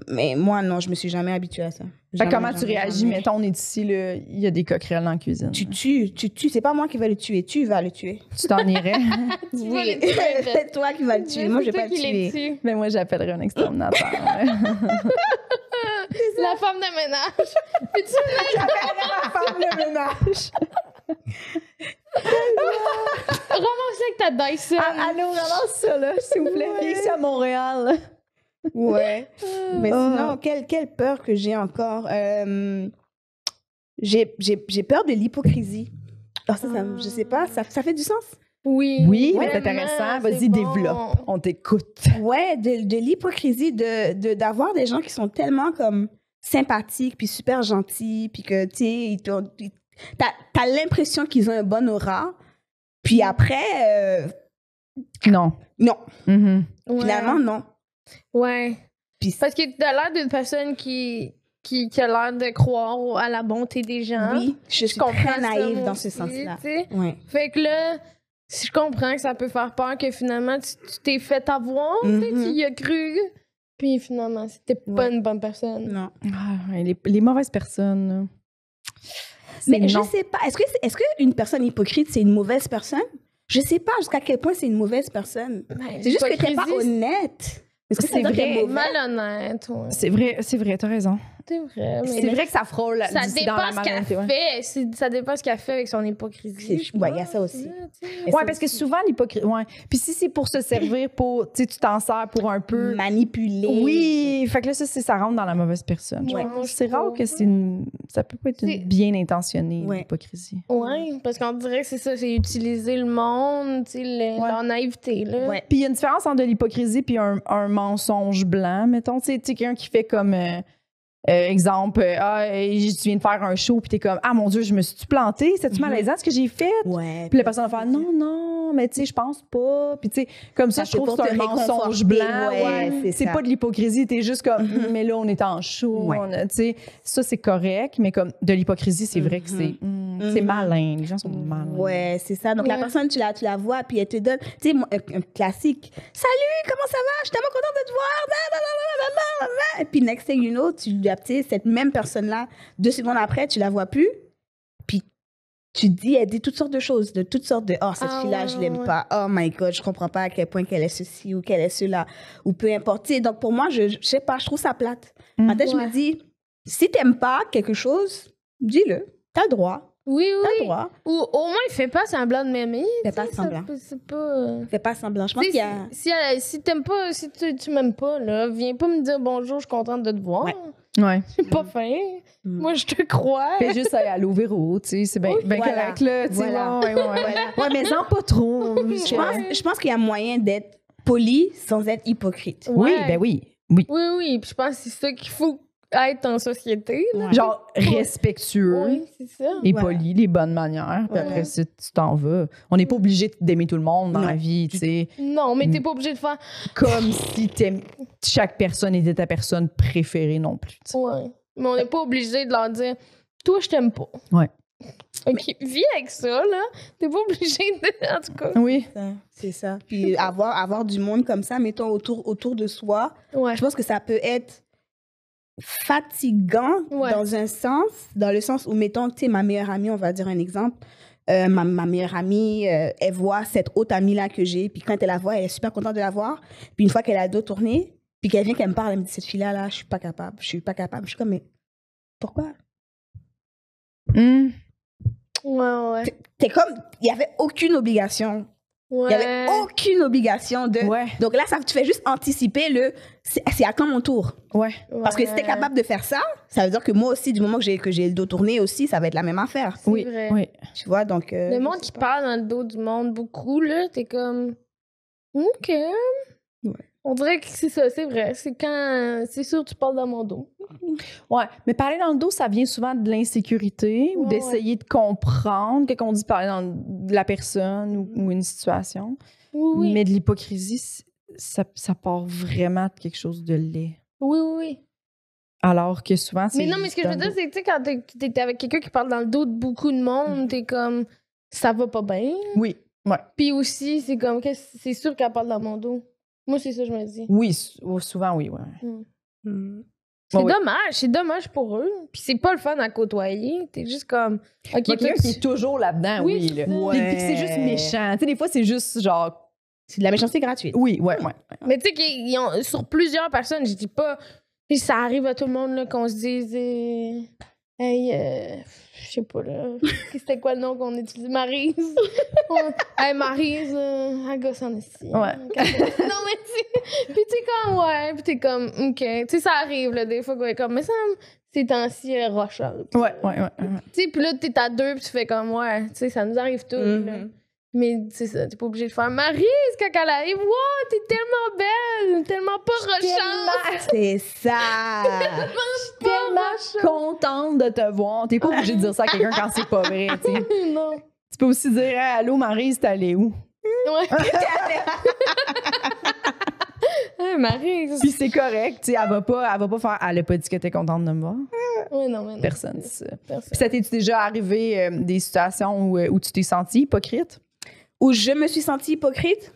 Mais moi, non, je me suis jamais habituée à ça. Fait Jamais, que comment tu jamais, réagis? jamais. Mettons, on est ici, là, il y a des coquerelles dans la cuisine. Tu tues. C'est pas moi qui vais le tuer. Tu vas le tuer. Tu t'en irais? Tu vas le tuer, c'est toi qui vas le tuer. Moi, je vais pas le qui les tuer. tue. Mais moi, j'appellerais un exterminateur. C'est La femme de ménage. Puis tu La femme de ménage. Ramasse avec ta Dyson. Allô, ramasse ça, là, s'il vous plaît. Viens ici à Montréal. Ouais. Mais sinon, quelle peur que j'ai encore? J'ai peur de l'hypocrisie. Alors ça, je sais pas, ça fait du sens? Oui. Oui, mais vraiment, c'est intéressant. Vas-y, c'est bon. développe. On t'écoute. Ouais, de l'hypocrisie, d'avoir des gens qui sont tellement comme sympathiques, puis super gentils, puis que, tu sais, t'as l'impression qu'ils ont un bon aura, puis après, Non. non. Mhm. Ouais. Finalement, non. Ouais. Puis Parce que t'as l'air d'une personne qui a l'air de croire à la bonté des gens. oui, je suis comprends très ça, naïve moi dans ce aussi, sens-là. tu sais. Ouais. Fait que là, si je comprends que ça peut faire peur que finalement tu t'es fait avoir, tu sais, tu y as cru, puis finalement c'était pas une bonne personne. Non. Ah, ouais, les mauvaises personnes, là. Mais je non. sais pas, est-ce qu'une personne hypocrite, c'est une mauvaise personne? Je sais pas jusqu'à quel point c'est une mauvaise personne. Ben, C'est juste que t'es pas l'hypocrisie, honnête. Est-ce que C'est ça veut dire vrai. que t'es mauvais? malhonnête, ouais. C'est vrai, t'as raison. C'est vrai. Mais C'est vrai que ça frôle ça d'ici dans la dépend ce qu'elle malhonnêteté, ouais. fait. Ça dépend ce qu'elle fait avec son hypocrisie. C'est- ouais, il y a ça aussi. Ouais, parce que souvent, l'hypocrisie. Ouais. Puis si c'est pour se servir pour. Tu sais, tu t'en sers pour un peu. Manipuler. Oui, fait que là, ça rentre dans la mauvaise personne. Ouais. Ouais. C'est rare que ça peut pas être C'est- bien intentionné, Ouais. l'hypocrisie. Oui, parce qu'on dirait que c'est ça, c'est utiliser le monde, tu sais, leur naïveté, là. Ouais. Puis il y a une différence entre de l'hypocrisie puis un mensonge blanc, mettons. Tu sais, quelqu'un qui fait comme. Exemple, tu viens de faire un show, puis t'es comme, ah mon Dieu, je me suis plantée, c'est-tu malaisant ce que j'ai fait? Ouais. Puis la personne va faire, non, mais tu sais, je pense pas. Puis tu sais, comme ça, Ça, je trouve c'est que c'est pour un te mensonge réconforter, blanc. ouais, Ouais, c'est ça. pas de l'hypocrisie, t'es juste comme, mais là, on est en show. Ouais. Tu sais, ça, c'est correct, mais comme de l'hypocrisie, c'est vrai que c'est malin. Les gens sont malins. Ouais, c'est ça. Donc, la Ouais. personne, tu la vois, puis elle te donne, tu sais, un classique. Salut, comment ça va? Je suis tellement contente de te voir. Blablabla. Et puis, next thing you know, tu sais, cette même personne-là, 2 secondes après, tu la vois plus. Puis, elle dit toutes sortes de choses, de toutes sortes de, oh, cette Ah, fille-là, ouais, je l'aime ouais. pas. Oh my God, je comprends pas à quel point qu'elle est ceci ou qu'elle est cela, ou peu importe. Tu sais, donc, pour moi, je sais pas, je trouve ça plate. En tête, je Ouais. me dis, si t'aimes pas quelque chose, dis-le. T'as le droit. Oui, T'as le oui. droit. Ou au moins, fais pas semblant de m'aimer. Fais tu pas sais, ça semblant. peut- C'est pas... Fais pas semblant. Je pense Tu qu'il sais, y a... si t'aimes pas, si tu m'aimes pas, là, viens pas me dire bonjour, je suis contente de te voir. Ouais. Ouais. C'est pas fin. Moi, je te crois. Fais juste aller à l'Ovéro, tu sais, c'est bien Voilà. correct, là. Tu sais, Voilà. ouais, mais en pas trop. Je pense qu'il y a moyen d'être poli sans être hypocrite. Oui, Ouais. ben oui. Oui, oui. Puis je pense que c'est ça qu'il faut être en société. Là. Genre respectueux. Oui, c'est ça. Et Voilà. poli, les bonnes manières. Puis Ouais. après, si tu t'en vas. On n'est pas obligé d'aimer tout le monde dans Non. la vie, tu sais. Non, mais t'es pas obligé de faire. Comme si chaque personne était ta personne préférée non plus. tu sais. Ouais. Mais on n'est pas obligé de leur dire toi, je t'aime pas. Ouais. OK, vis avec ça, là. T'es pas obligé de. En tout cas. Oui. C'est ça. Puis avoir du monde comme ça, mettons, autour de soi, Ouais. je pense que ça peut être fatigant Ouais. dans le sens où, mettons, tu sais, ma meilleure amie, on va dire un exemple, ma meilleure amie, elle voit cette autre amie-là que j'ai, puis quand elle la voit, elle est super contente de la voir. Puis une fois qu'elle a dos tourné, puis qu'elle vient, qu'elle me parle, elle me dit, cette fille-là, là, je suis pas capable. Je suis comme, mais pourquoi? Hmm. Ouais. C'est comme, il y avait aucune obligation. Ouais. Il y avait aucune obligation de... Ouais. Donc là, tu fais juste anticiper c'est à quand mon tour? Ouais. Parce que si t'es capable de faire ça, ça veut dire que moi aussi, du moment que j'ai le dos tourné aussi, ça va être la même affaire. C'est Oui. vrai. Oui. Tu vois, donc... Le monde qui parle dans le dos du monde beaucoup, là, t'es comme. OK. Ouais. On dirait que c'est ça, c'est vrai. C'est quand. C'est sûr, tu parles dans mon dos. Ouais. Mais parler dans le dos, ça vient souvent de l'insécurité ou Ouais, d'essayer de comprendre qu'on dit parler dans la personne ou une situation. Oui. Mais de l'hypocrisie, ça part vraiment de quelque chose de laid. Oui. Alors que souvent, c'est. Mais non, mais ce que je veux dire, c'est que tu sais, quand t'es avec quelqu'un qui parle dans le dos de beaucoup de monde, t'es comme. Ça va pas bien. Oui. Ouais. Puis aussi, c'est comme. C'est sûr qu'elle parle dans mon dos. Moi, c'est ça que je me dis. Oui, souvent, oui. Ouais. C'est Ouais, ouais. c'est dommage pour eux. Puis c'est pas le fun à côtoyer. T'es juste comme. OK, Quelqu'un qui est toujours là-dedans, Oui, oui. c'est là. ça. Puis que c'est juste méchant. Tu sais, des fois, c'est juste genre. C'est de la méchanceté gratuite. Oui, ouais. Mais tu sais, sur plusieurs personnes, je dis pas. Puis ça arrive à tout le monde là, qu'on se dise hey, je sais pas là, c'était quoi le nom qu'on utilise? Maryse. Hey, Maryse, elle gosse en ici. Ouais. Non, mais tu puis t'es comme, ouais, puis t'es comme, OK. Tu sais, ça arrive là, des fois, comme, mais ça, ces temps-ci, elle est rochante. Ouais. Tu sais, puis là, t'es à deux, puis tu fais comme, ouais, tu sais, ça nous arrive tous, là. Mais c'est ça, t'es pas obligé de faire Maryse quand elle arrive. Wow, t'es tellement belle, tellement pas rochante. C'est ça. Tellement contente de te voir. T'es pas obligé de dire ça à quelqu'un quand c'est pas vrai, tu sais. Non. Tu peux aussi dire hey, allô Maryse, t'es allée où? Ouais. Hey, Maryse. Puis c'est correct, tu sais, elle va pas faire elle a pas dit que t'es contente de me voir. Ouais, non. Personne dit ça. Personne. Puis ça t'es-tu déjà arrivé des situations où tu t'es sentie hypocrite? Où je me suis sentie hypocrite?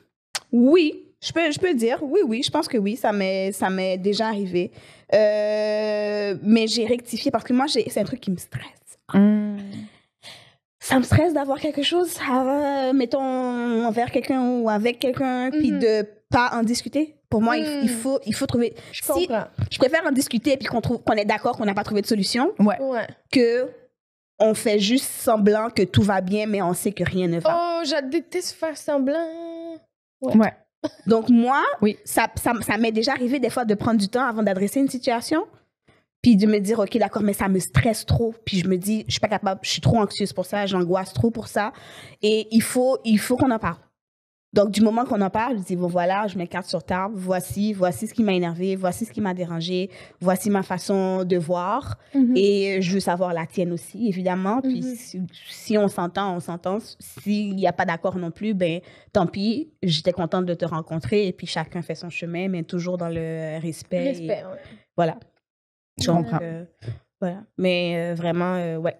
Oui, je peux dire. Oui, je pense que oui, ça m'est déjà arrivé. Mais j'ai rectifié parce que moi, c'est un truc qui me stresse. Ça me stresse d'avoir quelque chose, mettons, envers quelqu'un ou avec quelqu'un, puis de pas en discuter. Pour moi, il faut trouver... Je comprends. Je préfère en discuter puis qu'on est d'accord qu'on n'a pas trouvé de solution Ouais. que on fait juste semblant que tout va bien, mais on sait que rien ne va. Oh, je déteste faire semblant. Ouais. Donc moi, Oui. ça m'est déjà arrivé des fois de prendre du temps avant d'adresser une situation, puis de me dire, OK, d'accord, mais ça me stresse trop. Puis je me dis, je suis pas capable, je suis trop anxieuse pour ça, j'angoisse trop pour ça. Et il faut qu'on en parle. Donc, du moment qu'on en parle, je dis, bon, voilà, je mets carte sur table, voici ce qui m'a énervé, voici ce qui m'a dérangé, voici ma façon de voir. Et je veux savoir la tienne aussi, évidemment. Puis si on s'entend, on s'entend. S'il n'y a pas d'accord non plus, ben tant pis. J'étais contente de te rencontrer et puis chacun fait son chemin, mais toujours dans le respect. Respect, ouais. Voilà. Je comprends. Voilà. Mais vraiment, ouais.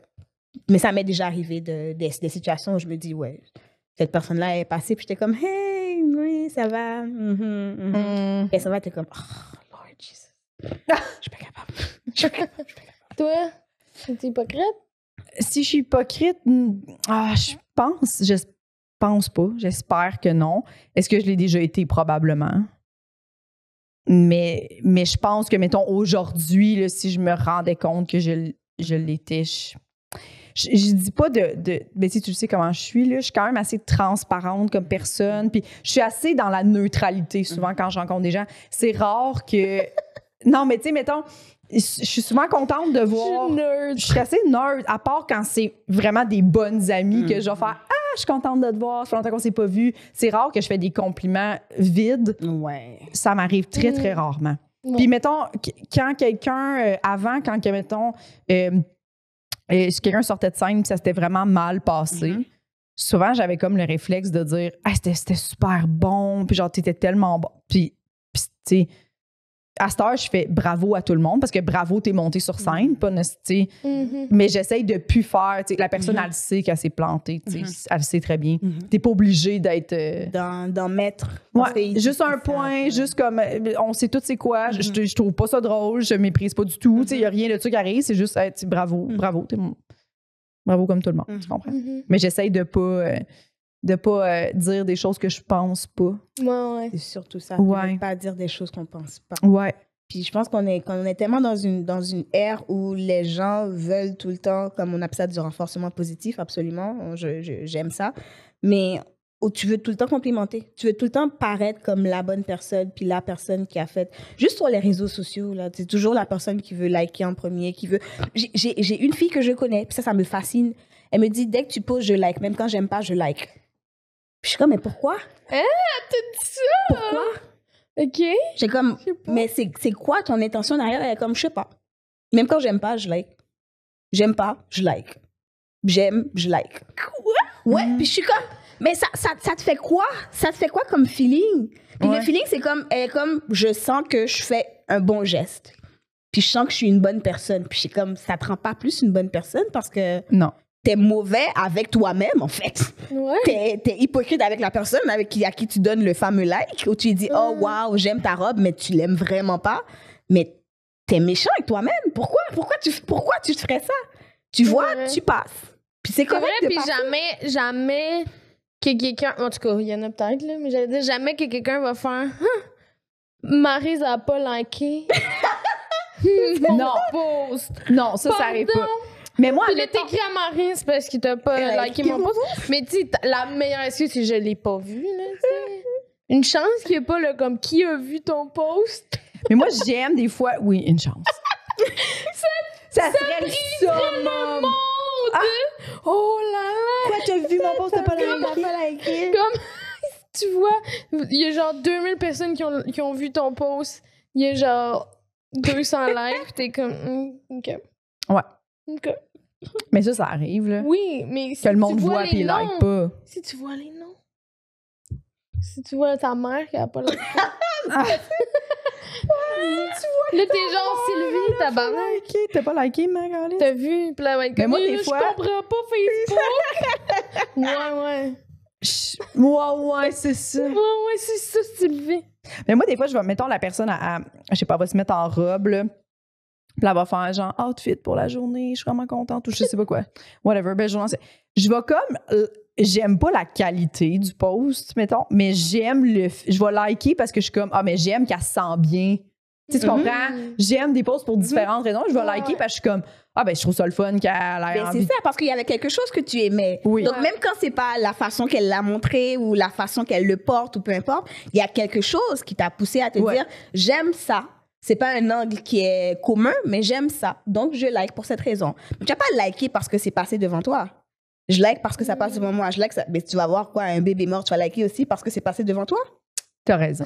Mais ça m'est déjà arrivé des situations où je me dis, ouais, cette personne-là est passée, puis j'étais comme, hey, oui, ça va. Et ça va, t'es comme, oh, Lord Jesus. Je suis pas capable. Toi, t'es hypocrite? Si je suis hypocrite, je pense pas. J'espère que non. Est-ce que je l'ai déjà été? Probablement. Mais je pense que, mettons, aujourd'hui, là, si je me rendais compte que je l'étais, je dis pas mais tu sais comment je suis, là, je suis quand même assez transparente comme personne, puis je suis assez dans la neutralité souvent quand je rencontre des gens. C'est rare que... Non, mais tu sais, mettons, je suis souvent contente de voir... Je suis assez nerd, à part quand c'est vraiment des bonnes amies que je vais faire « Ah, je suis contente de te voir, ça fait longtemps qu'on s'est pas vu ». C'est rare que je fais des compliments vides. Ouais. Ça m'arrive très, très rarement. Ouais. Puis mettons, quand quelqu'un... mettons... si quelqu'un sortait de scène puis ça s'était vraiment mal passé, souvent, j'avais comme le réflexe de dire « Ah, c'était super bon, puis genre, t'étais tellement bon. » Puis tu sais, à cette heure, je fais bravo à tout le monde parce que bravo, t'es monté sur scène, pas nécessairement. Mais j'essaye de plus faire. La personne, elle sait qu'elle s'est plantée. Elle sait très bien. T'es pas obligé d'être. D'en mettre. Ouais, juste un point, juste comme. On sait tout c'est quoi. Je trouve pas ça drôle, je méprise pas du tout. Il y a rien de ça qui arrive, c'est juste bravo, bravo. Bravo comme tout le monde, tu comprends? Mais j'essaye de pas. Dire des choses que je pense pas. Ouais. C'est surtout ça. Ouais. Ne pas dire des choses qu'on pense pas. Ouais. Puis je pense qu'on est tellement dans une ère où les gens veulent tout le temps, comme on appelle ça, du renforcement positif, absolument. J'aime ça. Mais où tu veux tout le temps complimenter. Tu veux tout le temps paraître comme la bonne personne, puis la personne qui a fait... Juste sur les réseaux sociaux, là, c'est toujours la personne qui veut liker en premier, qui veut... J'ai une fille que je connais, puis ça me fascine. Elle me dit, dès que tu poses, je like. Même quand j'aime pas, je like. Puis je suis comme, mais pourquoi? T'as dit ça? Pourquoi? OK. J'ai comme, mais c'est quoi ton intention derrière? Elle est comme, je sais pas. Même quand j'aime pas, je like. J'aime pas, je like. J'aime, je like. Quoi? Ouais, puis je suis comme, mais ça te fait quoi? Ça te fait quoi comme feeling? Puis le feeling, c'est comme, je sens que je fais un bon geste. Puis je sens que je suis une bonne personne. Puis je suis comme, ça te rend pas plus une bonne personne parce que... Non. T'es mauvais avec toi-même, en fait. Ouais. T'es hypocrite avec la personne à qui tu donnes le fameux like, où tu lui dis, oh, wow, j'aime ta robe, mais tu l'aimes vraiment pas. Mais t'es méchant avec toi-même. Pourquoi tu ferais ça? Tu vois, tu passes. Puis c'est correct de puis passer. jamais que quelqu'un... En tout cas, il y en a peut-être, là, mais j'allais dire jamais que quelqu'un va faire... Maryse a pas liké. Non. Post. Non, ça arrive pas. Mais moi, Puis là, t'écris à Marie, c'est parce qu'il t'a pas liké mon post. Mais tu sais, la meilleure excuse, c'est que je l'ai pas vu, là, tu sais. Une chance qu'il n'y ait pas, là, comme qui a vu ton post. Mais moi, j'aime des fois... Oui, une chance. ça serait le summum. Oh là là! Quoi, t'as vu mon post, t'as pas liké? Comme, tu vois, il y a genre 2000 personnes qui ont vu ton post. Il y a genre 200 likes, pis t'es comme, OK. Ouais. OK. Mais ça arrive, là. Oui, mais si que le monde tu vois voit les puis noms, like pas. Si tu vois les noms. Si tu vois ta mère qui a pas liké. Là, t'es genre Sylvie, tabarnak. T'as pas liké, ma Galice? T'as vu? Puis là, elle va être Mais comme, moi, des fois- je comprends pas Facebook. ouais. Ouais, c'est ça. Ouais, c'est ça, Sylvie. Mais moi, des fois, je vais, mettons, la personne, je sais pas, va se mettre en robe, là. Puis elle va faire genre outfit pour la journée, je suis vraiment contente, ou je sais pas quoi. Whatever, belle journée. Je vais comme. J'aime pas la qualité du post, mettons, mais j'aime je vais liker parce que je suis comme, mais j'aime qu'elle se sent bien. Tu sais, tu comprends? J'aime des posts pour différentes raisons. Je vais liker parce que je suis comme, je trouve ça le fun qu'elle a l'air envie. C'est ça, parce qu'il y avait quelque chose que tu aimais. Oui. Donc, même quand c'est pas la façon qu'elle l'a montré ou la façon qu'elle le porte ou peu importe, il y a quelque chose qui t'a poussé à te dire, j'aime ça. C'est pas un angle qui est commun, mais j'aime ça. Donc, je like pour cette raison. Mais tu vas pas liker parce que c'est passé devant toi. Je like parce que ça passe devant moi. Je like ça. Mais tu vas voir quoi, un bébé mort, tu vas liker aussi parce que c'est passé devant toi? T'as raison.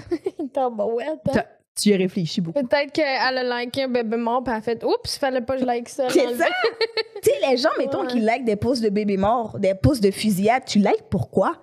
Tu y réfléchis beaucoup. Peut-être qu'elle a liké un bébé mort, puis elle a fait, oups, fallait pas que je like ça. C'est ça. Tu sais, les gens, mettons, qui like des posts de bébés morts, des posts de fusillade, tu likes pourquoi?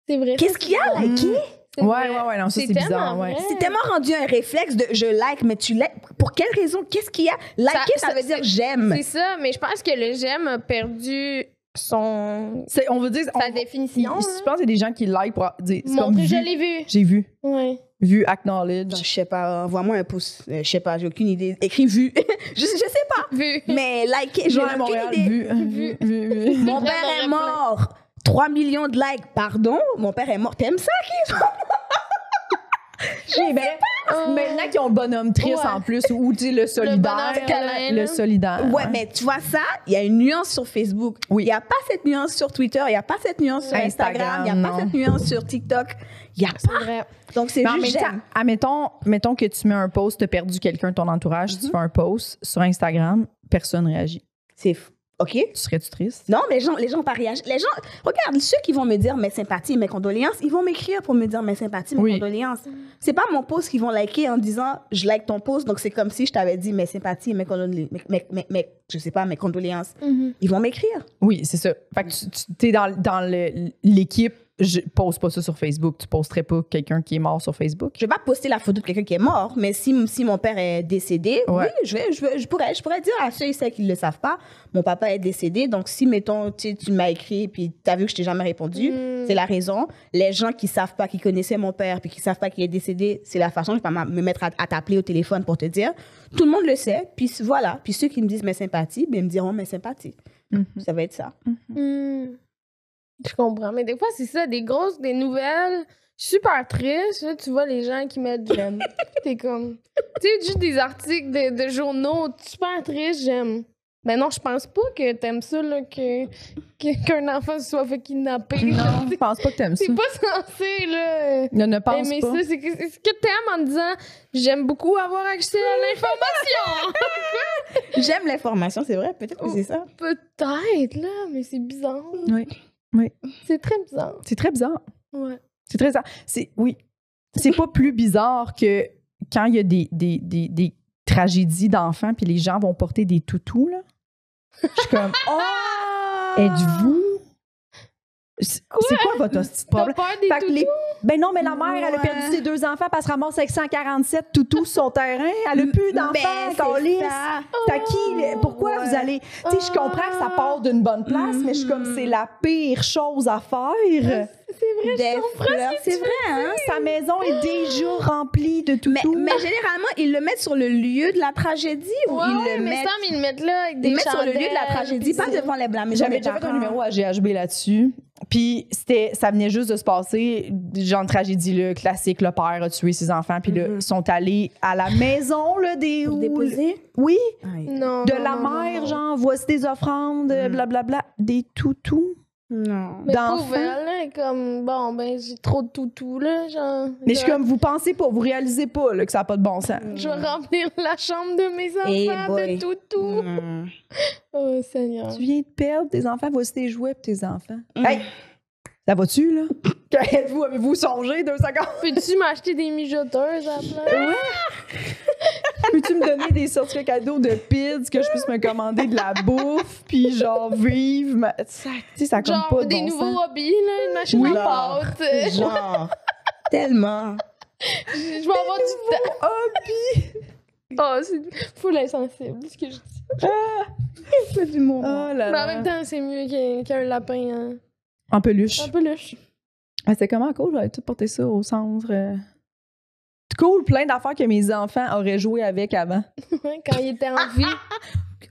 C'est vrai. Qu'est-ce qu'il y a à liker? Ouais, non, ça c'est bizarre. Ouais. C'est tellement rendu un réflexe de je like, mais tu like. Pour quelle raison? Qu'est-ce qu'il y a? Liker, ça veut dire j'aime. C'est ça, mais je pense que le j'aime a perdu on veut dire sa définition. Je pense qu'il y a des gens qui like pour dire. Montrer, je l'ai vu. J'ai vu. Ouais. Vu, acknowledge. Je sais pas, envoie-moi un pouce. Je sais pas, j'ai aucune idée. Écris vu. je sais pas. Vu. Mais liker, j'ai aucune idée. Vu. Mon père est mort. 3 millions de likes. Pardon? Mon père est mort. T'aimes ça, Chris? Maintenant qu'ils ont le bonhomme triste en plus, ou tu sais, le solidaire. Le solidaire. Ouais, mais tu vois ça, il y a une nuance sur Facebook. Oui. Il n'y a pas cette nuance sur Twitter, il n'y a pas cette nuance sur Instagram, il n'y a pas cette nuance sur TikTok. Il n'y a pas. Vrai. Donc, c'est juste j'aime. Mettons que tu mets un post, tu as perdu quelqu'un de ton entourage, tu fais un post sur Instagram, personne ne réagit. C'est fou. OK? Serais-tu triste? Non, mais les gens pas réagissent. Les gens, regarde, ceux qui vont me dire mes sympathies et mes condoléances, ils vont m'écrire pour me dire mes sympathies, mes condoléances. C'est pas mon post qu'ils vont liker en disant je like ton post, donc c'est comme si je t'avais dit mes sympathies et mes condoléances, je sais pas, mes condoléances. Ils vont m'écrire. Oui, c'est ça. Fait que tu es dans l'équipe. Je pose pas ça sur Facebook. Tu posterais pas quelqu'un qui est mort sur Facebook? Je vais pas poster la photo de quelqu'un qui est mort, mais si mon père est décédé, oui, je pourrais dire à ceux et celles qui le savent pas, mon papa est décédé, donc si, mettons, tu m'as écrit puis t'as vu que je t'ai jamais répondu, c'est la raison. Les gens qui savent pas, qui connaissaient mon père puis qui savent pas qu'il est décédé, c'est la façon, je vais pas me mettre à t'appeler au téléphone pour te dire. Tout le monde le sait, puis voilà. Puis ceux qui me disent mes sympathies, ben, ils me diront mes sympathies. Ça va être ça. Je comprends, mais des fois, c'est ça, des nouvelles super tristes. Là, tu vois les gens qui mettent j'aime. T'es comme. Tu sais, juste des articles de journaux super tristes, j'aime. Ben non, je pense pas que t'aimes ça, là, qu'un enfant se soit fait kidnapper. Non, je pense pas que t'aimes ça. C'est pas censé, là. Ne pense mais pas. Ça, c'est ce que t'aimes en disant j'aime beaucoup avoir accès à l'information. J'aime l'information, c'est vrai, peut-être que c'est ça. Peut-être, là, mais c'est bizarre. Oui. C'est très bizarre. C'est très bizarre. Ouais. C'est très bizarre. C'est pas plus bizarre que quand il y a des tragédies d'enfants puis les gens vont porter des toutous, là. Je suis comme, êtes-vous? C'est quoi votre petit problème? T'as peur des toutous? Ben non, mais la mère, elle a perdu ses 2 enfants parce qu'elle se ramasse avec 147 toutous sur son terrain. Elle a plus d'enfants, câlisse. T'as qui? Pourquoi vous allez... Tu sais, je comprends que ça part d'une bonne place, mais je suis comme, c'est la pire chose à faire. c'est vrai, des fleurs. C'est vrai, hein? Sa maison est déjà remplie de tout. Mais généralement, ils le mettent sur le lieu de la tragédie ou Ouais, ils le mais mettent... ça, mais ils le mettent là avec des Ils mettent sur le lieu de la chandelles, tragédie, puis pas c'est- devant les blâmes. J'avais déjà fait un numéro à GHB là-dessus. Puis ça venait juste de se passer, genre une tragédie là, classique, le père a tué ses enfants, puis là, ils sont allés à la maison là, des... Pour déposer? Oui, Non, de non, la non, mère, non. genre, voici des offrandes, blablabla, des toutous. Non. Mais d'enfants. pauvre elle, là, comme, bon, ben, j'ai trop de toutous, là, genre. Mais je suis comme, vous pensez pas, vous réalisez pas là, que ça n'a pas de bon sens. Je vais remplir la chambre de mes Hey enfants boy. de toutous. Oh, Seigneur. Tu viens de perdre tes enfants, voici tes jouets pour tes enfants. Mm. Hey! Ça va-tu, là? Avez-vous songé 2 secondes? Peux-tu m'acheter des mijoteuses à la place? Peux-tu me donner des certificats cadeaux de PIDS que je puisse me commander de la bouffe, puis genre vivre? Ça, tu sais, ça compte Genre, pas de des bon nouveaux sens. hobbies, là, une machine Oui. à pâte. Genre, tellement. Je vais avoir du temps. Hobby! Oh, c'est full insensible, ce que je dis. C'est du monde. Oh là Mais en même là. temps, c'est mieux qu'un lapin hein. En peluche. Un peu louche. Ah, c'est comment cool, j'avais tout porté ça au centre. Cool, plein d'affaires que mes enfants auraient joué avec avant. Ouais, quand il était en vie.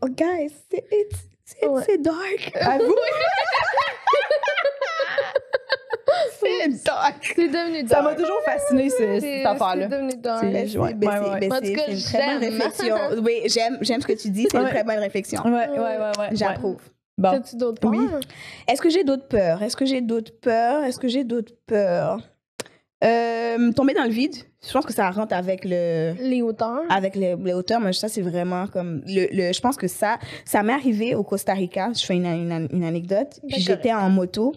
Oh, guys, Ouais. c'est dark. À vous? C'est dark. C'est devenu Ça dark. m'a toujours fasciné, cette affaire-là. C'est devenu dark. C'est- Mais c'est ouais, mais ouais, c'est- ouais. mais En tout c'est- cas, c'est une très bonne j'aime. réflexion. Oui, j'aime ce que tu dis. C'est une Ouais. très bonne réflexion. Ouais. J'approuve. Bon. T'as-tu d'autres peurs? Oui. Est-ce que j'ai d'autres peurs? Tomber dans le vide. Je pense que ça rentre avec Les hauteurs. les hauteurs. Mais ça, c'est vraiment comme... je pense que ça m'est arrivé au Costa Rica. Je fais une anecdote. Puis D'accord. j'étais en moto.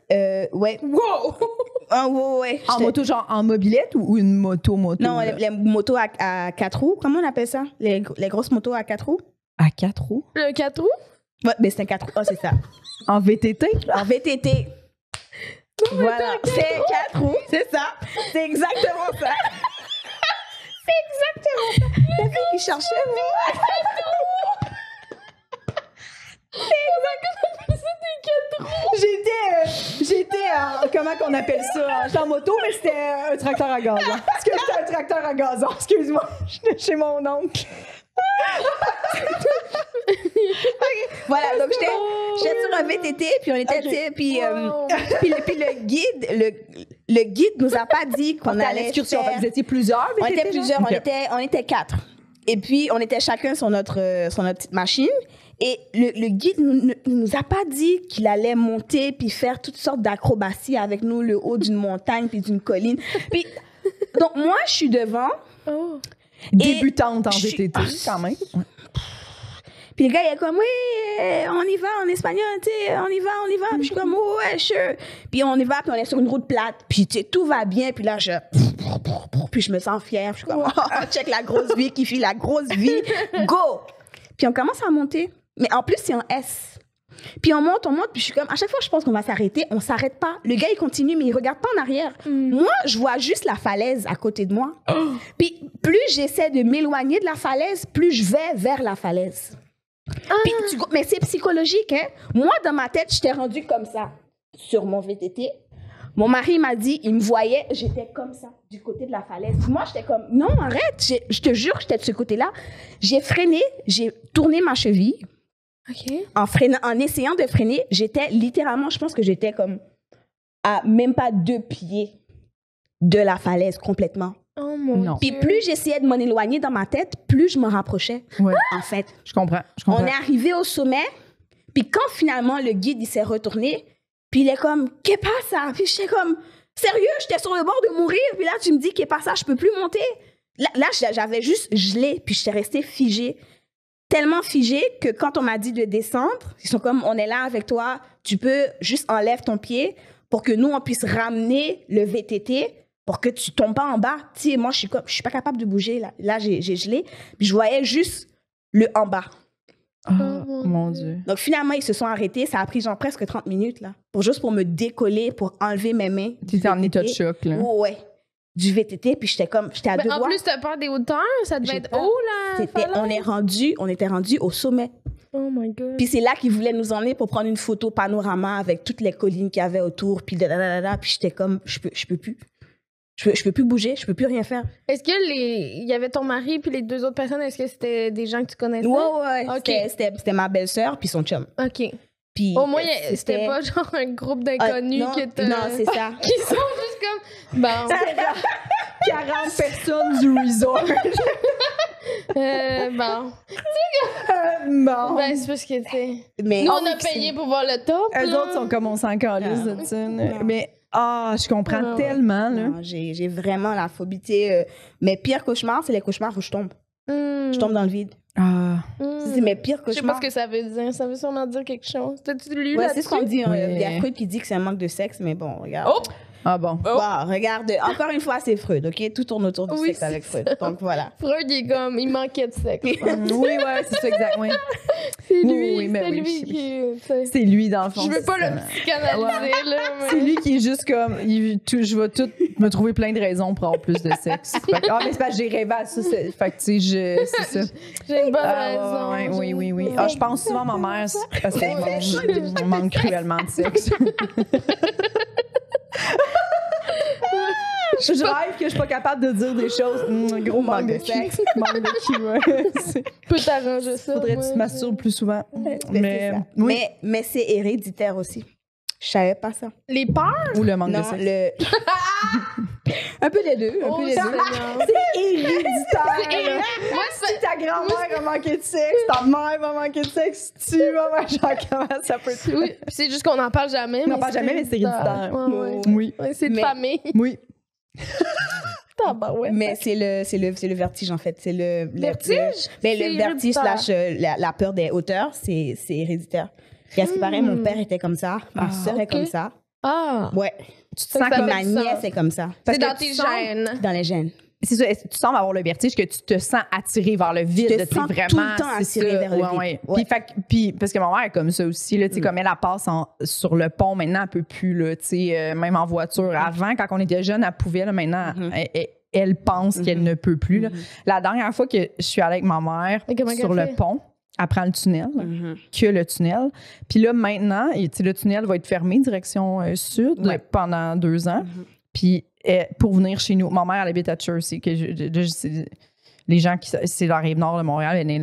Ouais. Wow! Ah, ouais. En J'étais- moto, genre en mobilette ou une moto? Non, là? les motos à 4 roues. Comment on appelle ça? Les grosses motos à 4 roues? À 4 roues? Le 4 roues? Ouais, mais c'est un 4 roues. Ah, c'est ça. En VTT? En VTT. Voilà. C'est 4 roues. C'est ça. C'est exactement ça. C'est exactement ça. La fille qui cherchait, moi. J'étais en... Comment qu'on appelle ça? J'étais en moto, mais c'était un tracteur à gazon. Parce que c'était un tracteur à gazon. Excuse-moi. J'étais chez mon oncle. Voilà, donc j'étais sur un VTT, puis on était, Ok. tu sais, puis, Wow. puis le guide nous a pas dit qu'on On allait à allait l'excursion. faire... Fait que vous étiez plusieurs On VTT? était plusieurs, genre? on était 4. Et puis, on était chacun sur notre petite machine. Et le guide nous a pas dit qu'il allait monter puis faire toutes sortes d'acrobaties avec nous, le haut d'une montagne puis d'une colline. Puis, donc, moi, je suis devant. Oh. Débutante en je suis- VTT, quand même. Puis le gars, il est comme, oui, on y va en espagnol, tu sais, on y va. Puis je suis comme, ouais, sure. Puis on y va, puis on est sur une route plate. Puis tu sais, tout va bien. Puis là, puis je me sens fière. Je suis comme, oh, check la grosse vie qui fait la grosse vie. Go! Puis on commence à monter. Mais en plus, c'est en S. Puis on monte, puis je suis comme, à chaque fois, je pense qu'on va s'arrêter. On s'arrête pas. Le gars, il continue, mais il regarde pas en arrière. Moi, je vois juste la falaise à côté de moi. Puis plus j'essaie de m'éloigner de la falaise, plus je vais vers la falaise. Puis mais c'est psychologique, hein? Moi, dans ma tête, j'étais rendue comme ça, sur mon VTT. Mon mari m'a dit, il me voyait, j'étais comme ça, du côté de la falaise. Puis moi, j'étais comme, non, arrête, je te jure, j'étais de ce côté-là. J'ai freiné, j'ai tourné ma cheville. OK. En essayant de freiner, j'étais littéralement, je pense que j'étais comme à même pas 2 pieds de la falaise complètement. Oh mon Non. Puis Dieu. plus j'essayais de m'en éloigner dans ma tête, plus je me rapprochais, Ouais. en fait. Je comprends. On est arrivé au sommet, puis quand finalement le guide il s'est retourné, puis il est comme qu'est-ce qui passe? Puis j'étais comme sérieux, j'étais sur le bord de mourir, puis là tu me dis qu'est-ce qui passe? Je peux plus monter. Là j'avais juste gelé, puis j'étais restée figée. Tellement figée que quand on m'a dit de descendre, ils sont comme on est là avec toi, tu peux juste enlève ton pied pour que nous on puisse ramener le VTT pour que tu tombes pas en bas. Tu sais, moi je suis pas capable de bouger là. Là j'ai gelé, puis je voyais juste le en bas. Oh, mon Dieu. Donc finalement, ils se sont arrêtés. Ça a pris genre presque 30 minutes, là. Juste pour me décoller, pour enlever mes mains. Tu étais en état de choc, là. Oh, ouais. Du VTT, puis j'étais à Mais deux en doigts. plus, t'as peur des hauteurs, ça devait J'ai être peur. haut, là. On était rendu au sommet. Oh my God. Puis c'est là qu'ils voulaient nous emmener pour prendre une photo panorama avec toutes les collines qu'il y avait autour. Puis puis j'étais comme, je peux plus. Je peux plus bouger, je peux plus rien faire. Est-ce que il y avait ton mari puis les 2 autres personnes, est-ce que c'était des gens que tu connaissais? Ouais. Ok. C'était ma belle-sœur puis son chum. OK. Puis Au moins, c'était pas genre un groupe d'inconnus non, que non, c'est ça. qui sont juste comme... Bon. 40 personnes du resort. Bon. Bon. Ben, c'est parce que, tu sais... Mais Nous, on a payé pour voir le top, Eux là. autres sont comme on s'en calisse de ça. Mais, je comprends Non. tellement, là. non, j'ai vraiment la phobie. Mes pires cauchemars, c'est les cauchemars où je tombe. Je tombe dans le vide. Ah. C'est mes pires Je sais pas cauchemars. ce que ça veut dire. Ça veut sûrement dire quelque chose. T'as-tu lu Ouais, là-dessus? c'est ce qu'on dit. Il Oui. y a Freud qui dit que c'est un manque de sexe, mais bon, regarde. Oh! Ah bon. Bon, regarde, encore une fois, c'est Freud, OK? Tout tourne autour du Oui, sexe c'est avec ça. Freud. Donc voilà. Freud, il est comme... Il manquait de sexe. Oui, ouais, c'est ça, exact. Oui. C'est lui. Oui, mais c'est oui, lui c'est- qui... tu sais. C'est lui, dans le fond. Je veux pas c'est le ça. psychanalyser, là, mais... C'est lui qui est juste comme. Je vais tout me trouver plein de raisons pour avoir plus de sexe. Fait que, mais c'est parce que j'ai rêvé à ça. Fait que, tu sais, c'est ça. J'ai une bonne Ah, ouais, raison. oui. Ah, je pense souvent à ma mère parce qu'elle manque cruellement de sexe. Je rêve que je suis pas capable de dire des choses. Gros manque de sexe. Manque de cul, ouais. Je peux t'arranger ça. Faudrait que tu moi. te masturbes plus souvent. Mais, oui. mais c'est héréditaire aussi. Je savais pas ça. Les peurs? Ou le manque de Non, sexe. un peu les deux. Un Oh, peu les deux. Seigneur. C'est héréditaire. Moi, Si ta grand-mère a manqué de sexe, ta mère va manquer de sexe, tu vas manquer comment ça peut être. oui, c'est juste qu'on n'en parle jamais. On n'en parle jamais, mais c'est héréditaire. Ouais. Oui. Ouais, c'est de Mais- famille. Oui. Tabarouette. Mais c'est le vertige, en fait. C'est le Vertige? mais C'est le vertige héréditaire. slash la peur des hauteurs, c'est héréditaire. Et à ce qui paraît, mon père était comme ça, ma soeur est ok. comme ça. Ah! Ouais. Tu te Ça sens fait comme Ma du nièce sens. est comme ça. Parce C'est que dans tu tes sens- gènes. Dans les gènes. C'est ça, tu sembles avoir le vertige que tu te sens attiré vers le vide. te t'es sens vraiment, tout le temps c'est attiré ça. vers le vide. Ouais. Ouais. Puis, parce que ma mère est comme ça aussi, là, tu sais, comme elle passe sur le pont, maintenant, elle peut plus, là, tu sais, même en voiture. Avant, quand on était jeune, elle pouvait, là, maintenant, elle pense qu'elle ne peut plus. Là. La dernière fois que je suis allée avec ma mère Mais comment sur qu'elle le fait? pont, elle prend le tunnel, que le tunnel. Puis là, maintenant, tu sais, le tunnel va être fermé direction sud Ouais. pendant 2 ans. Puis pour venir chez nous, ma mère, elle habite à Chelsea, que les gens qui c'est la rive nord de Montréal, elle est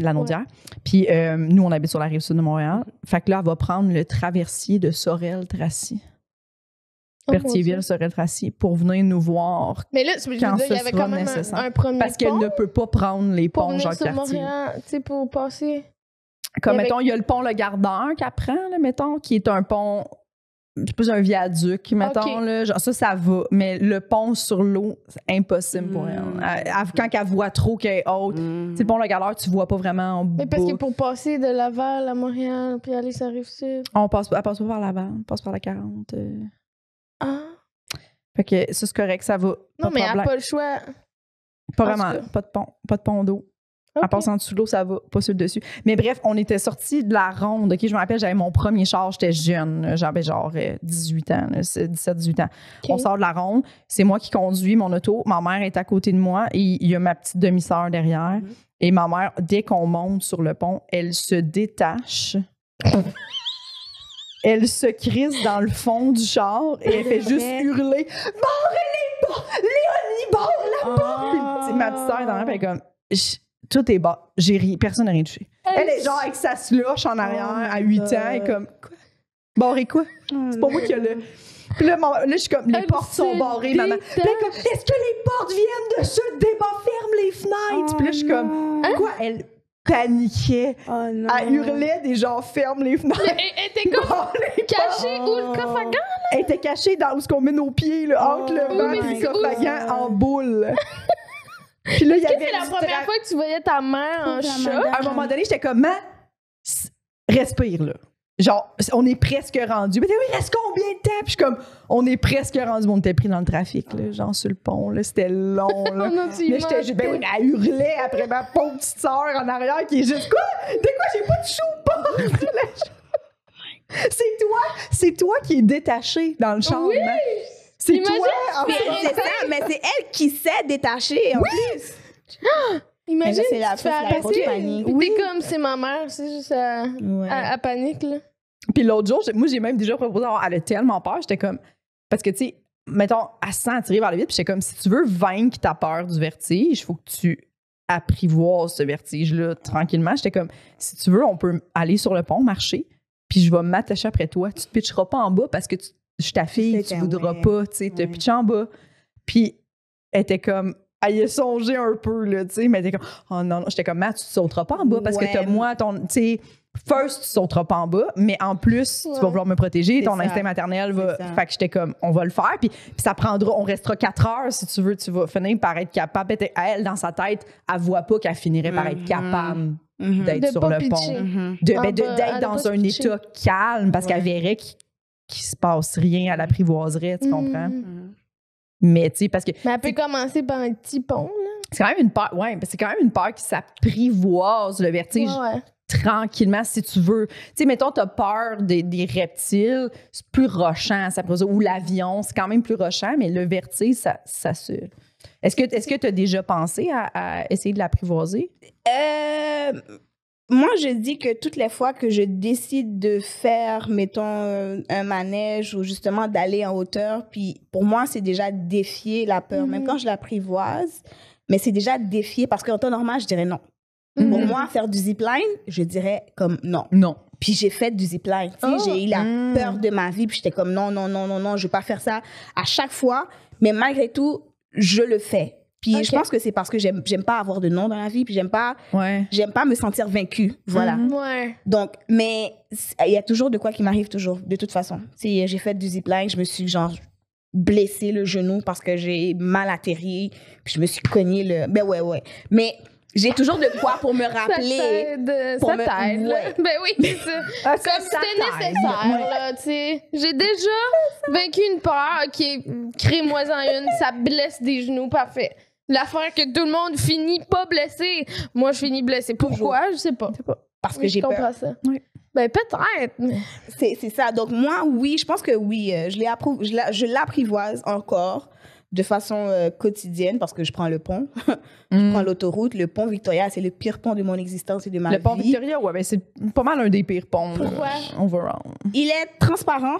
la Naudière. Puis nous, on habite sur la rive sud de Montréal. Fait que là, elle va prendre le traversier de Sorel-Tracy. Oh, mon Berthierville, Dieu. Sorel-Tracy, pour venir nous voir Mais là, je veux quand dire, il y ce avait sera quand même nécessaire. un premier parce qu'elle pont ne peut pas prendre les pour ponts venir sur Jacques-Cartier. Montréal, tu sais, pour passer. Comme, Il y avait- mettons, il y a le pont Le Gardeur qu'elle prend, là, mettons, qui est un pont, c'est plus un viaduc, mettons, Ok. là, genre, ça va. Mais le pont sur l'eau, c'est impossible pour elle. Quand elle voit trop qu'elle est haute, tu sais, le pont Le Gardeur, tu vois pas vraiment en Mais parce bas. que pour passer de Laval à Montréal puis aller sur la Rive-Sud. Elle passe pas par Laval, on passe par la 40. Ah! Fait que ça, c'est correct, ça va. Non, Pas mais de elle n'a problème. pas le choix. Pas en tout vraiment, cas. pas de pont d'eau. Ok. En passant en dessous de l'eau, ça va, pas sur le dessus. Mais bref, on était sortis de la ronde. OK, je me rappelle, j'avais mon premier char, j'étais jeune. Là, j'avais genre 18 ans, 17-18 ans. Ok. On sort de la ronde. C'est moi qui conduis mon auto. Ma mère est à côté de moi et il y a ma petite demi-sœur derrière. Et ma mère, dès qu'on monte sur le pont, elle se détache. Elle se crisse dans le fond du char et elle fait juste hurler « Léonie, barre la porte! » Puis, tu sais, ma petite sœur est derrière, puis elle est comme tout est bas. J'ai ri. Personne n'a rien touché. Elle est genre avec sa slush en arrière à 8 ans. Elle est comme quoi? Barré quoi? C'est pas moi qui a le. Puis là, je suis comme, les Elle portes sont se barrées, maman. Puis là, elle est comme, est-ce que les portes viennent de ce débat? Ferme les fenêtres. Puis là, je suis comme, quoi? Elle paniquait. Oh non. Elle hurlait des gens, ferme les fenêtres. Elle était comme Barre les portes. cachée où le coffre à gants? Elle était cachée dans où ce qu'on met nos pieds, là, entre le banc mais et le c'est coffre à où? gants en boule. Puis là, il y Est-ce que avait c'est la du première fois que tu voyais ta mère en Pauvre choc? Amanda. À un moment donné, j'étais comme, respire, là. Genre, on est presque rendu. Mais il reste combien de temps? Puis je suis comme, on est presque rendu. On était pris dans le trafic, là, genre sur le pont, là. C'était long, là. Non, tu y Là, j'étais juste, ben oui, elle hurlait après ma pauvre petite sœur en arrière qui est juste, quoi? De quoi? J'ai pas de chou c'est toi qui es détaché dans le char. Oui! C'est Imagine, toi, en tu fait. fais C'est ça, mais c'est elle qui s'est détachée en plus. Imagine, c'est la tu te fais arrêter. panique. T'es comme, c'est ma mère, c'est juste à panique, là. Puis l'autre jour, moi, j'ai même déjà proposé, elle a tellement peur, j'étais comme, parce que, tu sais, mettons, elle se sent attirée vers le vide, puis j'étais comme, si tu veux vaincre ta peur du vertige, il faut que tu apprivoises ce vertige-là tranquillement. J'étais comme, si tu veux, on peut aller sur le pont, marcher, puis je vais m'attacher après toi. Tu te pitcheras pas en bas parce que je suis ta fille, tu voudras pas, tu sais, te pitcher en bas. Puis elle était comme, elle y a songé un peu, là, tu sais, mais elle était comme, oh non, non. J'étais comme, Matt, tu sauteras pas en bas parce que t'as moi, tu sais, first, tu sauteras pas en bas, mais en plus, tu vas vouloir me protéger, ton instinct maternel va. Fait que j'étais comme, on va le faire, puis ça prendra, on restera 4 heures si tu veux, tu vas finir par être capable. Elle, dans sa tête, elle voit pas qu'elle finirait par être capable d'être sur le pont, d'être dans un état calme parce qu'elle verrait qu'il se passe rien, elle l'apprivoiserait, tu comprends? Mais tu sais, parce que. Mais elle peut commencer par un petit pont, là. C'est quand même une peur, c'est quand même une peur qui s'apprivoise le vertige. Tranquillement, si tu veux. Tu sais, mettons, t'as peur des reptiles, c'est plus rochant, ça ou l'avion, c'est quand même plus rochant, mais le vertige, ça se... Est-ce que tu as déjà pensé à essayer de l'apprivoiser? Moi, je dis que toutes les fois que je décide de faire, mettons, un manège ou justement d'aller en hauteur, puis pour moi, c'est déjà défier la peur. Même quand je l'apprivoise, mais c'est déjà défier parce qu'en temps normal, je dirais non. Pour moi, faire du zipline, je dirais comme non. Non. Puis j'ai fait du zipline. J'ai eu la peur de ma vie. Puis j'étais comme non, je vais pas faire ça à chaque fois. Mais malgré tout, je le fais. Puis je pense que c'est parce que j'aime pas avoir de nom dans la vie. Puis j'aime pas me sentir vaincue. Voilà. Donc, mais il y a toujours de quoi qui m'arrive toujours, de toute façon. J'ai fait du zipline, je me suis genre blessé le genou parce que j'ai mal atterri. Puis je me suis cogné le... Ben ouais. Mais... j'ai toujours de quoi pour me rappeler. Ça t'aide. Ben oui, c'est ça. Comme c'était nécessaire, là, tu sais. J'ai déjà vaincu une peur. OK, crée-moi-en une. Ça blesse des genoux, parfait. L'affaire que tout le monde finit pas blessé. Moi, je finis blessé. Pourquoi? Je sais pas. Parce que j'ai peur. Je comprends ça. Oui. Ben peut-être. Mais... C'est ça. Donc moi, oui, je pense que oui. Je l'apprivoise encore de façon quotidienne parce que je prends le pont, je prends l'autoroute. Le pont Victoria, c'est le pire pont de mon existence et de ma vie. Le pont Victoria, ouais, ben c'est pas mal un des pires ponts. Pourquoi? Overall. Il est transparent.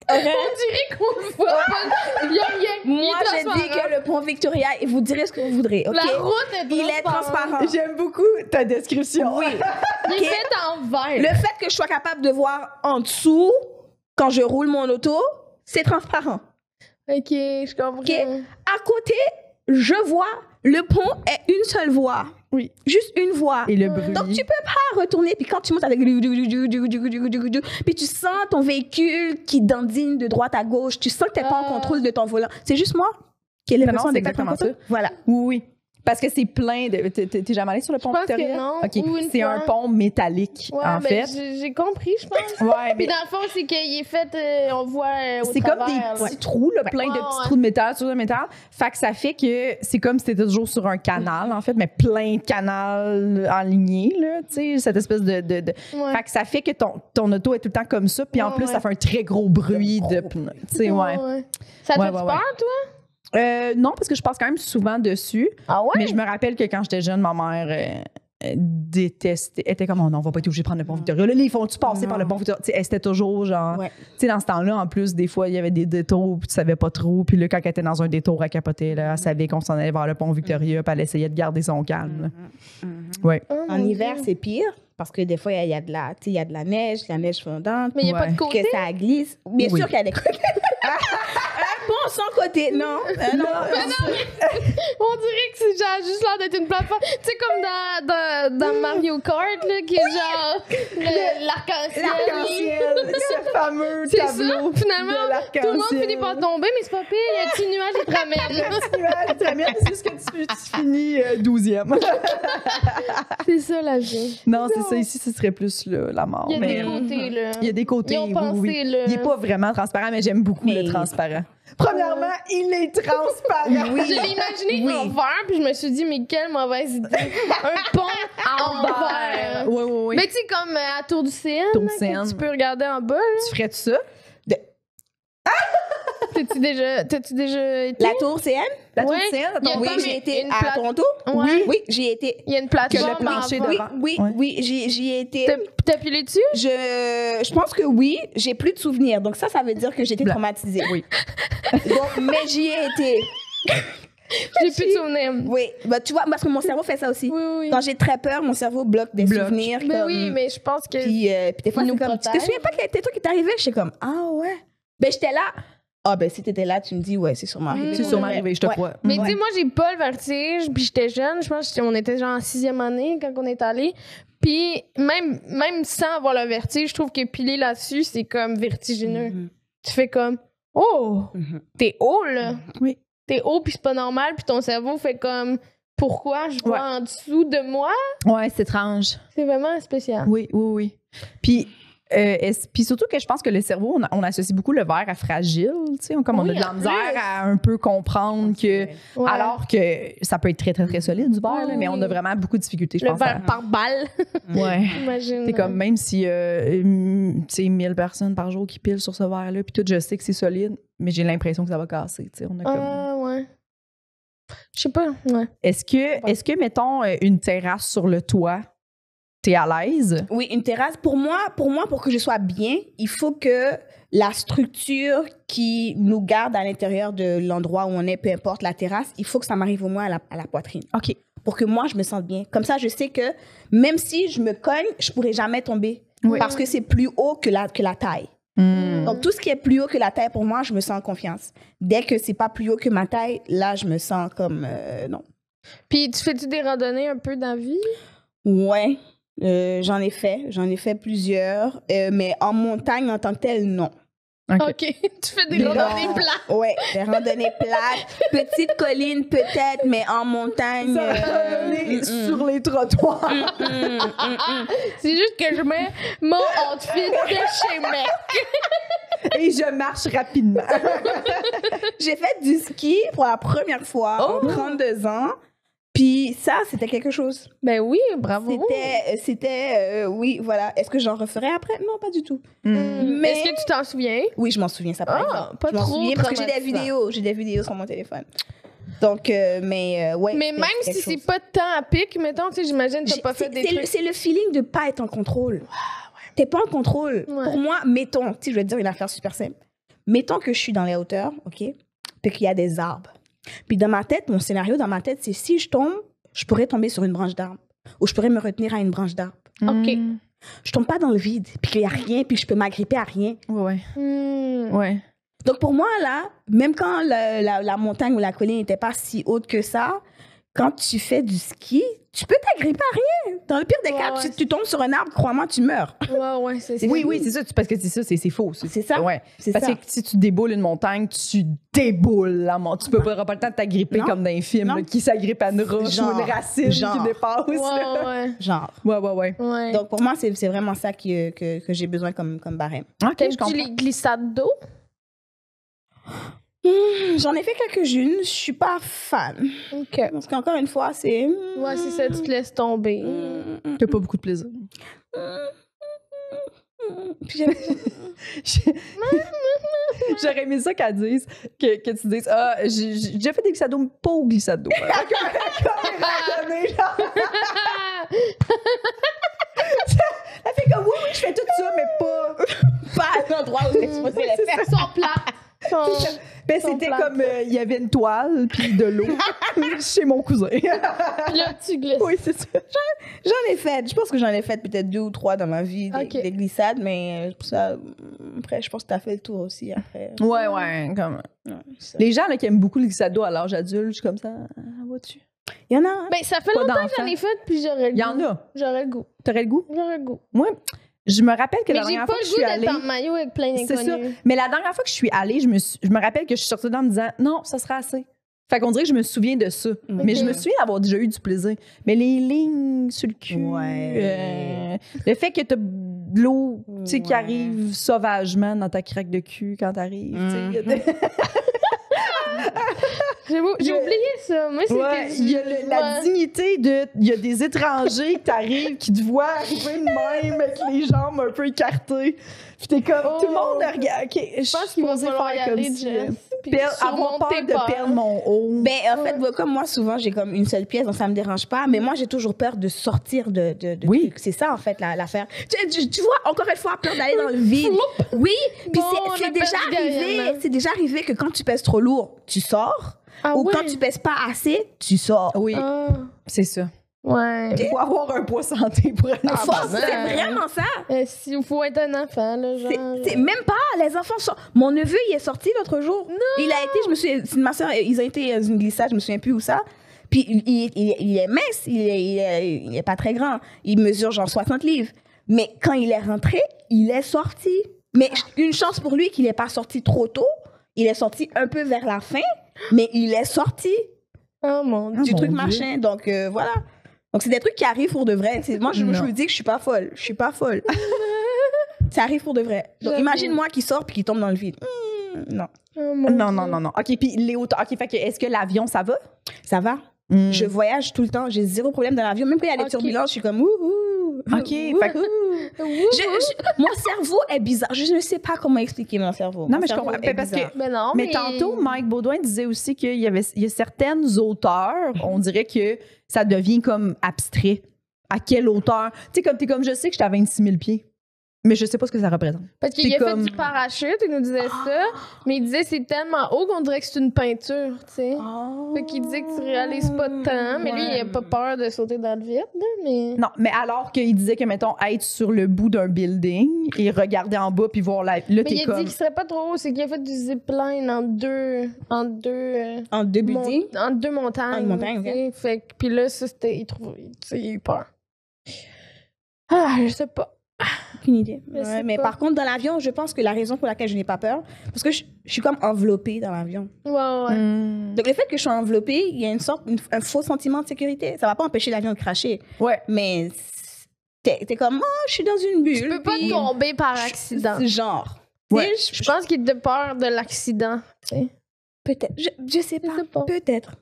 On dirait qu'on le voit pas. Il y a rien. Moi, je dis que le pont Victoria, et vous direz ce que vous voudrez. Okay? La route est transparente. Il est transparent. J'aime beaucoup ta description. Oui. Il est fait en verre. Le fait que je sois capable de voir en dessous quand je roule mon auto, c'est transparent. OK, je comprends. OK? À côté, je vois, le pont est une seule voie. Oui. Juste une voie. Et le bruit. Donc, tu peux pas retourner. Puis quand tu montes avec... puis tu sens ton véhicule qui dandine de droite à gauche. Tu sens que tu n'es pas en contrôle de ton volant. C'est juste moi qui ai l'impression c'est exactement ça. Voilà. Oui. Parce que c'est plein de... T'es jamais allé sur le pont Victoria? Je pense que non. OK. C'est un pont métallique, en fait. J'ai compris, je pense. Ouais, mais... Puis dans le fond, c'est qu'il est fait... on voit au c'est travers, comme des petits trous, là, plein de petits trous de métal sur le métal. Fait que ça fait que c'est comme si t'étais toujours sur un canal, en fait, mais plein de canals enlignés, là, tu sais, cette espèce de... Fait que ça fait que ton auto est tout le temps comme ça, puis en plus, ça fait un très gros bruit de pneus. Tu sais, Ça te fait peur, toi? Non, parce que je passe quand même souvent dessus. Ah ouais? Mais je me rappelle que quand j'étais jeune, ma mère détestait. Elle était comme, oh non, on va pas être obligé de prendre le pont Victoria. Là, ils font-tu passer par le pont Victoria? Elle, c'était toujours genre. Tu sais, dans ce temps-là, en plus, des fois, il y avait des détours, puis tu savais pas trop. Puis là, quand elle était dans un détour, elle capotait. Là, elle savait qu'on s'en allait vers le pont Victoria, puis elle essayait de garder son calme. Ouais. En hiver, c'est pire. Parce que des fois, il y a de la neige fondante. Mais il n'y a pas de côté. Que ça glisse. Bien sûr qu'il y a des côtés. Un pont sans côté, non. Non. On dirait que c'est genre juste l'air d'être une plateforme. Tu sais, comme dans Mario Kart, là, qui est genre l'arc-en-ciel. L'arc-en-ciel, ce fameux c'est tableau. Ça, finalement, de l'arc-en-ciel. tout le monde finit par tomber, mais c'est pas pire. Il y a un petit nuage qui te ramène. Un petit nuage qui te ramène, c'est juste que tu finis 12e. C'est ça, la vie. Non, c'est ça. Ici, ce serait plus la mort. Il y a des côtés, là. Il y a des côtés, Ils ont pensé, oui. là. Il n'est pas vraiment transparent, mais j'aime beaucoup le transparent. Premièrement, il est transparent. Oui. Je l'ai imaginé en verre, puis je me suis dit, mais quelle mauvaise idée. Un pont en verre. Oui. Mais tu sais, comme à Tour du Seine, que tu peux regarder en bas. Là. Tu ferais-tu ça? T'as-tu déjà été? La Tour CN? La Ouais. tour de scène, Il y a Oui, comme j'ai été une à plate- Toronto. Ouais. Oui, j'y ai été. Il y a une que plateforme le plancher avant. devant. Oui, Ouais. oui, j'y ai été. T'as pilé dessus? Je pense que oui, j'ai plus de souvenirs. Donc ça veut dire que j'étais Blanc. traumatisée. Oui. Donc, mais j'y ai été. J'ai plus de souvenirs. Oui, bah, tu vois, parce que mon cerveau fait ça aussi. Oui, oui. Quand j'ai très peur, mon cerveau bloque des Bloque. souvenirs. Mais comme- oui, mais je pense que. Puis des fois, il c'est nous comme, tu te protège. souviens pas qu'il y a des trucs qui t'arrivaient? Je suis comme, ah ouais. Ben, j'étais là. Ah, ben, si t'étais là, tu me dis, ouais, c'est sûrement arrivé. C'est sûrement arrivé, je te Ouais. crois. Mais Ouais. tu sais, moi, j'ai pas le vertige, puis j'étais jeune. Je pense qu'on était genre en 6e année quand on est allé. Puis même sans avoir le vertige, je trouve que piler là-dessus, c'est comme vertigineux. Mhm. Tu fais comme, oh, Mhm. t'es haut, là. Oui. T'es haut, puis c'est pas normal, puis ton cerveau fait comme, pourquoi je vois en dessous de moi? Ouais, c'est étrange. C'est vraiment spécial. Oui, oui, oui. Puis surtout que je pense que le cerveau, on associe beaucoup le verre à fragile. Tu sais, comme on Oui, a de la en misère plus. à un peu comprendre que. Ouais. Alors que ça peut être très, très, très solide du verre, là, mais on a vraiment beaucoup de difficultés, je le pense. verre par balle, Ouais. imagine. C'est comme, même si, tu sais, 1000 personnes par jour qui pilent sur ce verre-là, puis tout, je sais que c'est solide, mais j'ai l'impression que ça va casser. Tu sais, on a comme. Ah, ouais. Je sais pas, ouais. Est-ce que, mettons, une terrasse sur le toit, t'es à l'aise? Oui, une terrasse. Pour moi, pour que je sois bien, il faut que la structure qui nous garde à l'intérieur de l'endroit où on est, peu importe la terrasse, il faut que ça m'arrive au moins à la poitrine. OK. Pour que moi, je me sente bien. Comme ça, je sais que même si je me cogne, je pourrai jamais tomber. Oui. Parce que c'est plus haut que la taille. Hmm. Donc, tout ce qui est plus haut que la taille, pour moi, je me sens en confiance. Dès que c'est pas plus haut que ma taille, là, je me sens comme non. Puis, fais-tu des randonnées un peu dans la vie? Ouais, j'en ai fait plusieurs, mais en montagne en tant que telle, non. OK. OK. Tu fais des Non. randonnées plates. Ouais, des randonnées plates, petite colline peut-être, mais en montagne. Sur les trottoirs. C'est juste que je mets mon outfit de chez Mec. Et je marche rapidement. J'ai fait du ski pour la première fois en 32 ans. Puis ça, c'était quelque chose. Ben oui, bravo. Oui, voilà. Est-ce que j'en referais après? Non, pas du tout. Mais Est-ce que tu t'en souviens? oui, je m'en souviens, ça par Ah, exemple. pas je m'en trop souviens parce que j'ai traumatisant. des vidéos sur mon téléphone. Donc, ouais. Mais c'était même si quelque c'est chose. pas tant à pic, mettons, tu sais, j'imagine que t'as pas fait des trucs. C'est le feeling de pas être en contrôle. T'es pas en contrôle. Ouais. Pour moi, mettons, tu sais, je vais te dire une affaire super simple. Mettons que je suis dans les hauteurs, OK? Puis qu'il y a des arbres. Puis dans ma tête, mon scénario dans ma tête, c'est si je tombe, je pourrais tomber sur une branche d'arbre. Ou je pourrais me retenir à une branche d'arbre. OK. Je tombe pas dans le vide, puis qu'il y a rien, puis je peux m'agripper à rien. Ouais. Hmm. Ouais. Donc pour moi, là, même quand la montagne ou la colline n'était pas si haute que ça, quand tu fais du ski, tu peux t'agripper à rien. Dans le pire des cas, Ouais. tu tombes sur un arbre, crois-moi, tu meurs. Ouais, c'est ça. Oui, c'est ça. Parce que c'est ça, c'est faux. C'est ça. Ouais. C'est Parce ça. que si tu déboules une montagne, tu déboules la montagne. Tu peux pas le temps de t'agripper Non. comme dans un film Non. là, qui s'agrippe à une roche Genre. ou une racine Genre. qui dépasse. Ouais. Genre. Ouais. Ouais. Donc pour moi, c'est vraiment ça que j'ai besoin comme barème. OK, je T'aimes-tu comprends. les glissades d'eau? J'en ai fait quelques-unes, je suis pas fan. OK. Parce qu'encore une fois, c'est... Ouais, c'est ça, tu te laisses tomber. T'as pas beaucoup de plaisir. Puis j'avais- J'aurais aimé ça qu'elle dise, que tu dises, ah, j'ai déjà fait des glissades d'eau, mais pas au glissade d'eau. Elle fait comme, oui, je fais tout ça, mais pas pas à l'endroit où t'es supposé le faire. Ils sont plats. Ben, Sont c'était plates. comme, il y avait une toile, puis de l'eau, chez mon cousin. Puis là, tu glisses. Oui, c'est ça. J'en ai fait. Je pense que j'en ai fait peut-être 2 ou 3 dans ma vie, Ok. des glissades, mais pour ça, après, je pense que t'as fait le tour aussi après. Ouais, comme... Ouais, ça. Les gens là, qui aiment beaucoup le glissade d'eau à l'âge adulte, je suis comme ça, vois-tu? Il y en a. Hein? Ben, ça fait Pas longtemps que d'enfants. j'en ai fait, puis j'aurais le goût. Il y en a. J'aurais le goût. T'aurais le goût? J'aurais le goût. Moi, je me rappelle que Mais la j'ai dernière pas fois que le je goût suis allée... d'être en maillot avec plein C'est ça. d'inconnus. Mais la dernière fois que je suis allée, je me rappelle que je suis sortie dedans en me disant non, ça sera assez. Fait qu'on dirait que je me souviens de ça. Mais je me souviens d'avoir déjà eu du plaisir. Mais les lignes sur le cul, Ouais. le fait que t'as de l'eau tu sais, qui Ouais. arrive sauvagement dans ta craque de cul quand t'arrives. tu sais. J'ai oublié ça. Moi, c'est Ouais, que il y a la Ouais. dignité de. Il y a des étrangers qui t'arrivent, qui te voient arriver de même avec les jambes un peu écartées. Puis t'es comme. Oh. Tout le monde regarde. OK, je pense qu'il va supposée falloir y faire comme aller, si, Jess. puis avoir peur de perdre mon haut. Ben, en fait, comme moi, souvent, j'ai comme une seule pièce, donc ça me dérange pas. Mais moi, j'ai toujours peur de sortir de oui. trucs. C'est ça, en fait, l'affaire. Tu vois, encore une fois, peur d'aller dans le vide. Oui, puis c'est déjà arrivé que quand tu pèses trop lourd, tu sors. Ou quand tu pèses pas assez, tu sors. Oui, c'est ça. Ouais. Il faut avoir un poids santé pour aller c'est vraiment ça. Il faut être un enfant, là, genre. C'est même pas, les enfants sortent. Mon neveu, il est sorti l'autre jour. Non. Il a été, ma soeur, ils ont été dans une glissade, je me souviens plus où ça. Puis il est mince, il est pas très grand. Il mesure genre 60 livres. Mais quand il est rentré, il est sorti. Mais une chance pour lui qu'il n'est pas sorti trop tôt. Il est sorti un peu vers la fin, mais il est sorti. Oh mon Dieu. Du truc machin. Donc voilà. Donc c'est des trucs qui arrivent pour de vrai. Moi, je me dis que je suis pas folle. Je suis pas folle. Ça arrive pour de vrai. Donc imagine-moi qui sort puis qui tombe dans le vide. Non. Oh, non. OK, puis les hauteurs. OK, fait que est-ce que l'avion, ça va? Ça va. Je voyage tout le temps. J'ai zéro problème dans l'avion. Même quand il y a des turbulences, je suis comme OK. Fait que... mon cerveau est bizarre. Je ne sais pas comment expliquer mon cerveau. Non, mais je comprends. Parce que, mais tantôt, Mike Baudouin disait aussi qu'il y a certaines hauteurs, on dirait que ça devient comme abstrait. À quelle hauteur? Tu sais, comme je sais que j'étais à 26 000 pieds. Mais je sais pas ce que ça représente. Parce qu'il a fait du parachute, il nous disait ça, mais il disait que c'est tellement haut qu'on dirait que c'est une peinture, tu sais. Fait qu'il disait que tu réalises pas tant, mais lui, il a pas peur de sauter dans le vide, là, mais... Non, mais alors qu'il disait que, mettons, être sur le bout d'un building et regarder en bas puis voir la... Là, mais il a dit qu'il serait pas trop haut, c'est qu'il a fait du zipline en deux buildings? En deux montagnes. En montagne, okay. Fait que, puis là, ça, c'était... Il a eu peur. Ah, je sais pas. Aucune idée. Mais par contre, dans l'avion, je pense que la raison pour laquelle je n'ai pas peur, parce que je suis comme enveloppée dans l'avion. Ouais. Donc, le fait que je sois enveloppée, il y a un faux sentiment de sécurité. Ça va pas empêcher l'avion de cracher. Ouais. Mais t'es comme, je suis dans une bulle. Tu peux pas tomber par accident. Genre. Ouais. Je pense qu'il a peur de l'accident. Peut-être. Je sais pas. Peut-être.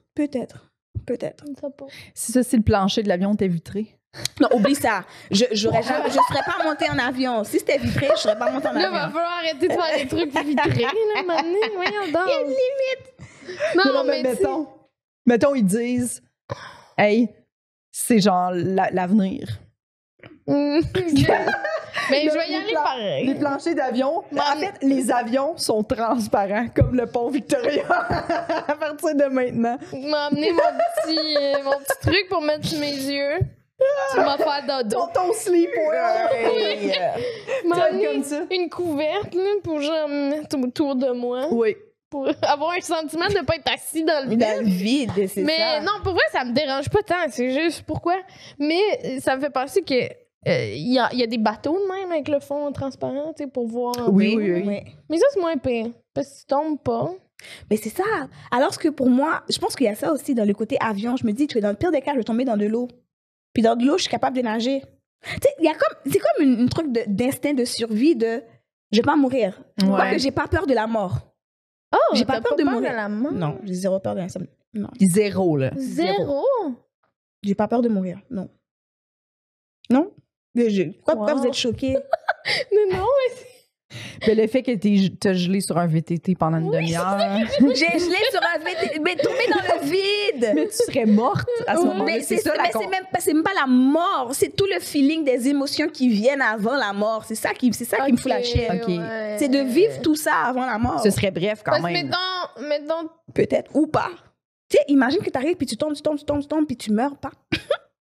Si ça, c'est le plancher de l'avion, t'es vitré. Non, oublie ça. Je serais pas montée en avion. Si c'était vitré, je serais pas montée en avion. Là, il va falloir arrêter de faire des trucs vitrés, là, maintenant. Voyons donc. Il y a une limite. Non, mais mettons, ils disent, hey, c'est genre l'avenir. Mais je vais y aller pareil. Les planchers d'avion, en fait, les avions sont transparents, comme le pont Victoria, à partir de maintenant. Tu m'as amené mon petit truc pour mettre sur mes yeux. Tu m'as fait dodo. Ton sleepwear. Tu m'as amené une couverte là, pour genre mettre autour de moi. Oui. Pour avoir un sentiment de ne pas être assis dans le vide. Dans le vide, c'est ça. Mais non, pour vrai, ça me dérange pas tant. C'est juste pourquoi. Mais ça me fait penser que il y a des bateaux de même avec le fond transparent, tu sais, pour voir. Oui. Mais ça, c'est moins pire. Parce que tu tombes pas. Mais c'est ça. Alors que pour moi, je pense qu'il y a ça aussi dans le côté avion. Je me dis que dans le pire des cas, je vais tomber dans de l'eau. Puis dans de l'eau, je suis capable de nager. Tu sais, c'est comme un truc d'instinct de survie de je vais pas mourir. Quoique j'ai pas peur de la mort. Oh, j'ai pas peur de mourir. De la mort? Non, j'ai zéro peur de la mort. Non. Zéro, là. Zéro? J'ai pas peur de mourir. Non. Pourquoi vous êtes choqués? Mais non, mais le fait que t'as gelé sur un VTT pendant une demi-heure. J'ai gelé sur un VTT, mais tombé dans le vide. Mais tu serais morte à ce moment-là. Mais c'est même pas la mort. C'est tout le feeling des émotions qui viennent avant la mort. C'est ça qui me fout la chienne. Okay. Ouais. C'est de vivre tout ça avant la mort. Ce serait bref quand même. Mettons... Peut-être, ou pas. Tu sais, imagine que t'arrives puis tu tombes, puis tu meurs pas.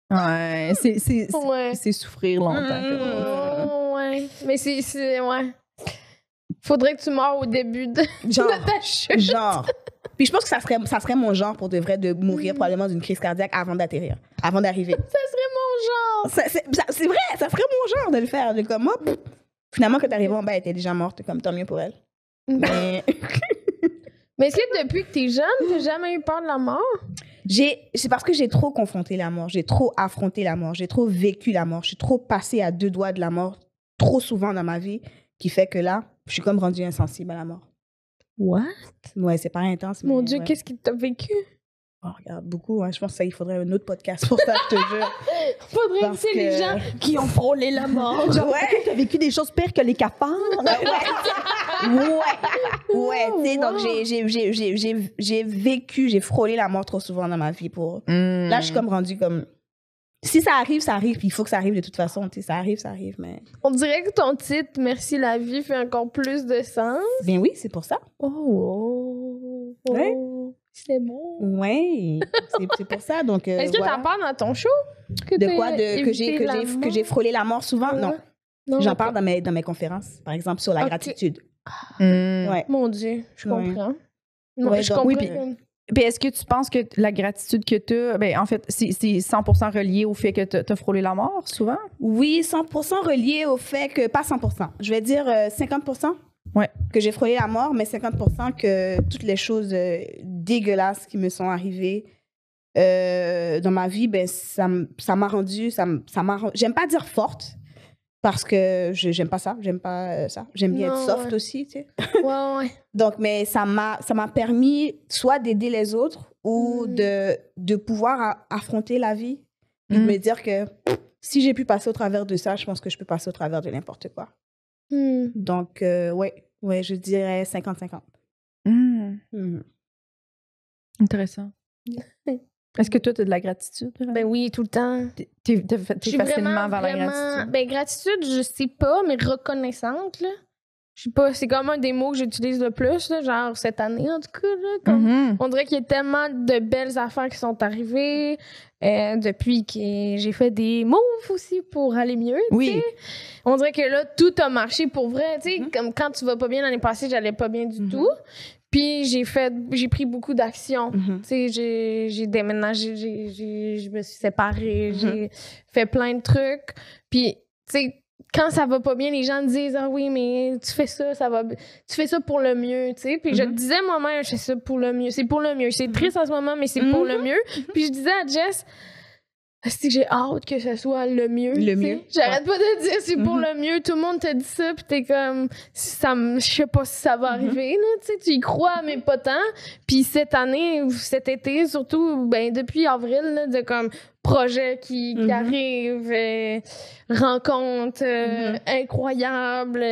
Ouais, c'est souffrir longtemps. Ouais. Mais c'est ouais. Faudrait que tu meurs au début de ta chute. Genre. Puis je pense que ça serait mon genre pour de vrai de mourir probablement d'une crise cardiaque avant d'arriver. Ça serait mon genre. C'est vrai, ça serait mon genre de le faire. De comme, finalement, quand t'arrives en bas, elle était déjà morte. Comme, tant mieux pour elle. Mais est-ce que depuis que t'es jeune, t'as jamais eu peur de la mort? C'est parce que j'ai trop confronté la mort. J'ai trop affronté la mort. J'ai trop vécu la mort. Je suis trop passée à 2 doigts de la mort trop souvent dans ma vie qui fait que là, je suis comme rendue insensible à la mort. What? Ouais, c'est pas intense. Mon Dieu, qu'est-ce qui t'a vécu? Oh, regarde, beaucoup. Hein. Je pense qu'il faudrait un autre podcast pour ça, je te jure. Faudrait inviter les gens qui ont frôlé la mort. Genre, t'as vécu des choses pires que les cafards. Ouais. Ouais, tu sais, donc j'ai vécu, j'ai frôlé la mort trop souvent dans ma vie pour... Là, je suis comme rendue comme... Si ça arrive, puis il faut que ça arrive de toute façon, tu sais, ça arrive, mais... On dirait que ton titre « Merci la vie » fait encore plus de sens. Ben oui, c'est pour ça. Ouais. C'est bon. Ouais, c'est pour ça, donc Est-ce que voilà. t'en parles dans ton show? De quoi? Que j'ai frôlé la mort souvent? Ouais. Non. J'en parle dans mes conférences, par exemple, sur la gratitude. Ouais. Mon Dieu, je comprends. Ouais, Je donc, comprends. oui, puis est-ce que tu penses que la gratitude que tu as, ben, en fait, c'est 100% relié au fait que tu as frôlé la mort, souvent? Oui, 100% relié au fait que... Pas 100%. Je vais dire 50%. Ouais. Que j'ai frôlé la mort, mais 50% que toutes les choses dégueulasses qui me sont arrivées dans ma vie, ben, ça m'a rendue... J'aime pas dire forte, parce que j'aime pas ça. J'aime pas ça. J'aime bien être soft aussi, tu sais. Ouais. Donc, mais ça m'a permis soit d'aider les autres ou de pouvoir affronter la vie et de me dire que si j'ai pu passer au travers de ça, je pense que je peux passer au travers de n'importe quoi. Donc, ouais, je dirais 50-50. Intéressant. Est-ce que toi, tu as de la gratitude? Ben oui, tout le temps. T'es facilement vers la gratitude? Ben gratitude, je sais pas, mais reconnaissante, là. Je sais pas, c'est comme un des mots que j'utilise le plus, là, genre cette année, en tout cas. Là, comme, on dirait qu'il y a tellement de belles affaires qui sont arrivées depuis que j'ai fait des moves aussi pour aller mieux. Oui. T'sais. On dirait que là, tout a marché pour vrai. Comme quand tu vas pas bien l'année passée, j'allais pas bien du tout. Puis j'ai pris beaucoup d'actions. J'ai déménagé, je me suis séparée, j'ai fait plein de trucs. Puis, tu sais, quand ça va pas bien, les gens me disent « Ah oui, mais tu fais ça, tu fais ça pour le mieux, tu sais. » Puis je disais moi-même « Je fais ça pour le mieux, c'est pour le mieux. C'est triste en ce moment, mais c'est pour le mieux. » Puis je disais à Jess « C'est que j'ai hâte que ce soit le mieux. » Le mieux. J'arrête pas de dire « C'est pour le mieux. » Tout le monde te dit ça, puis t'es comme « Je sais pas si ça va arriver, là, tu sais. Tu y crois, mais pas tant. » Puis cette année, cet été, surtout, ben depuis avril, là, de comme projets qui arrivent, rencontres incroyables,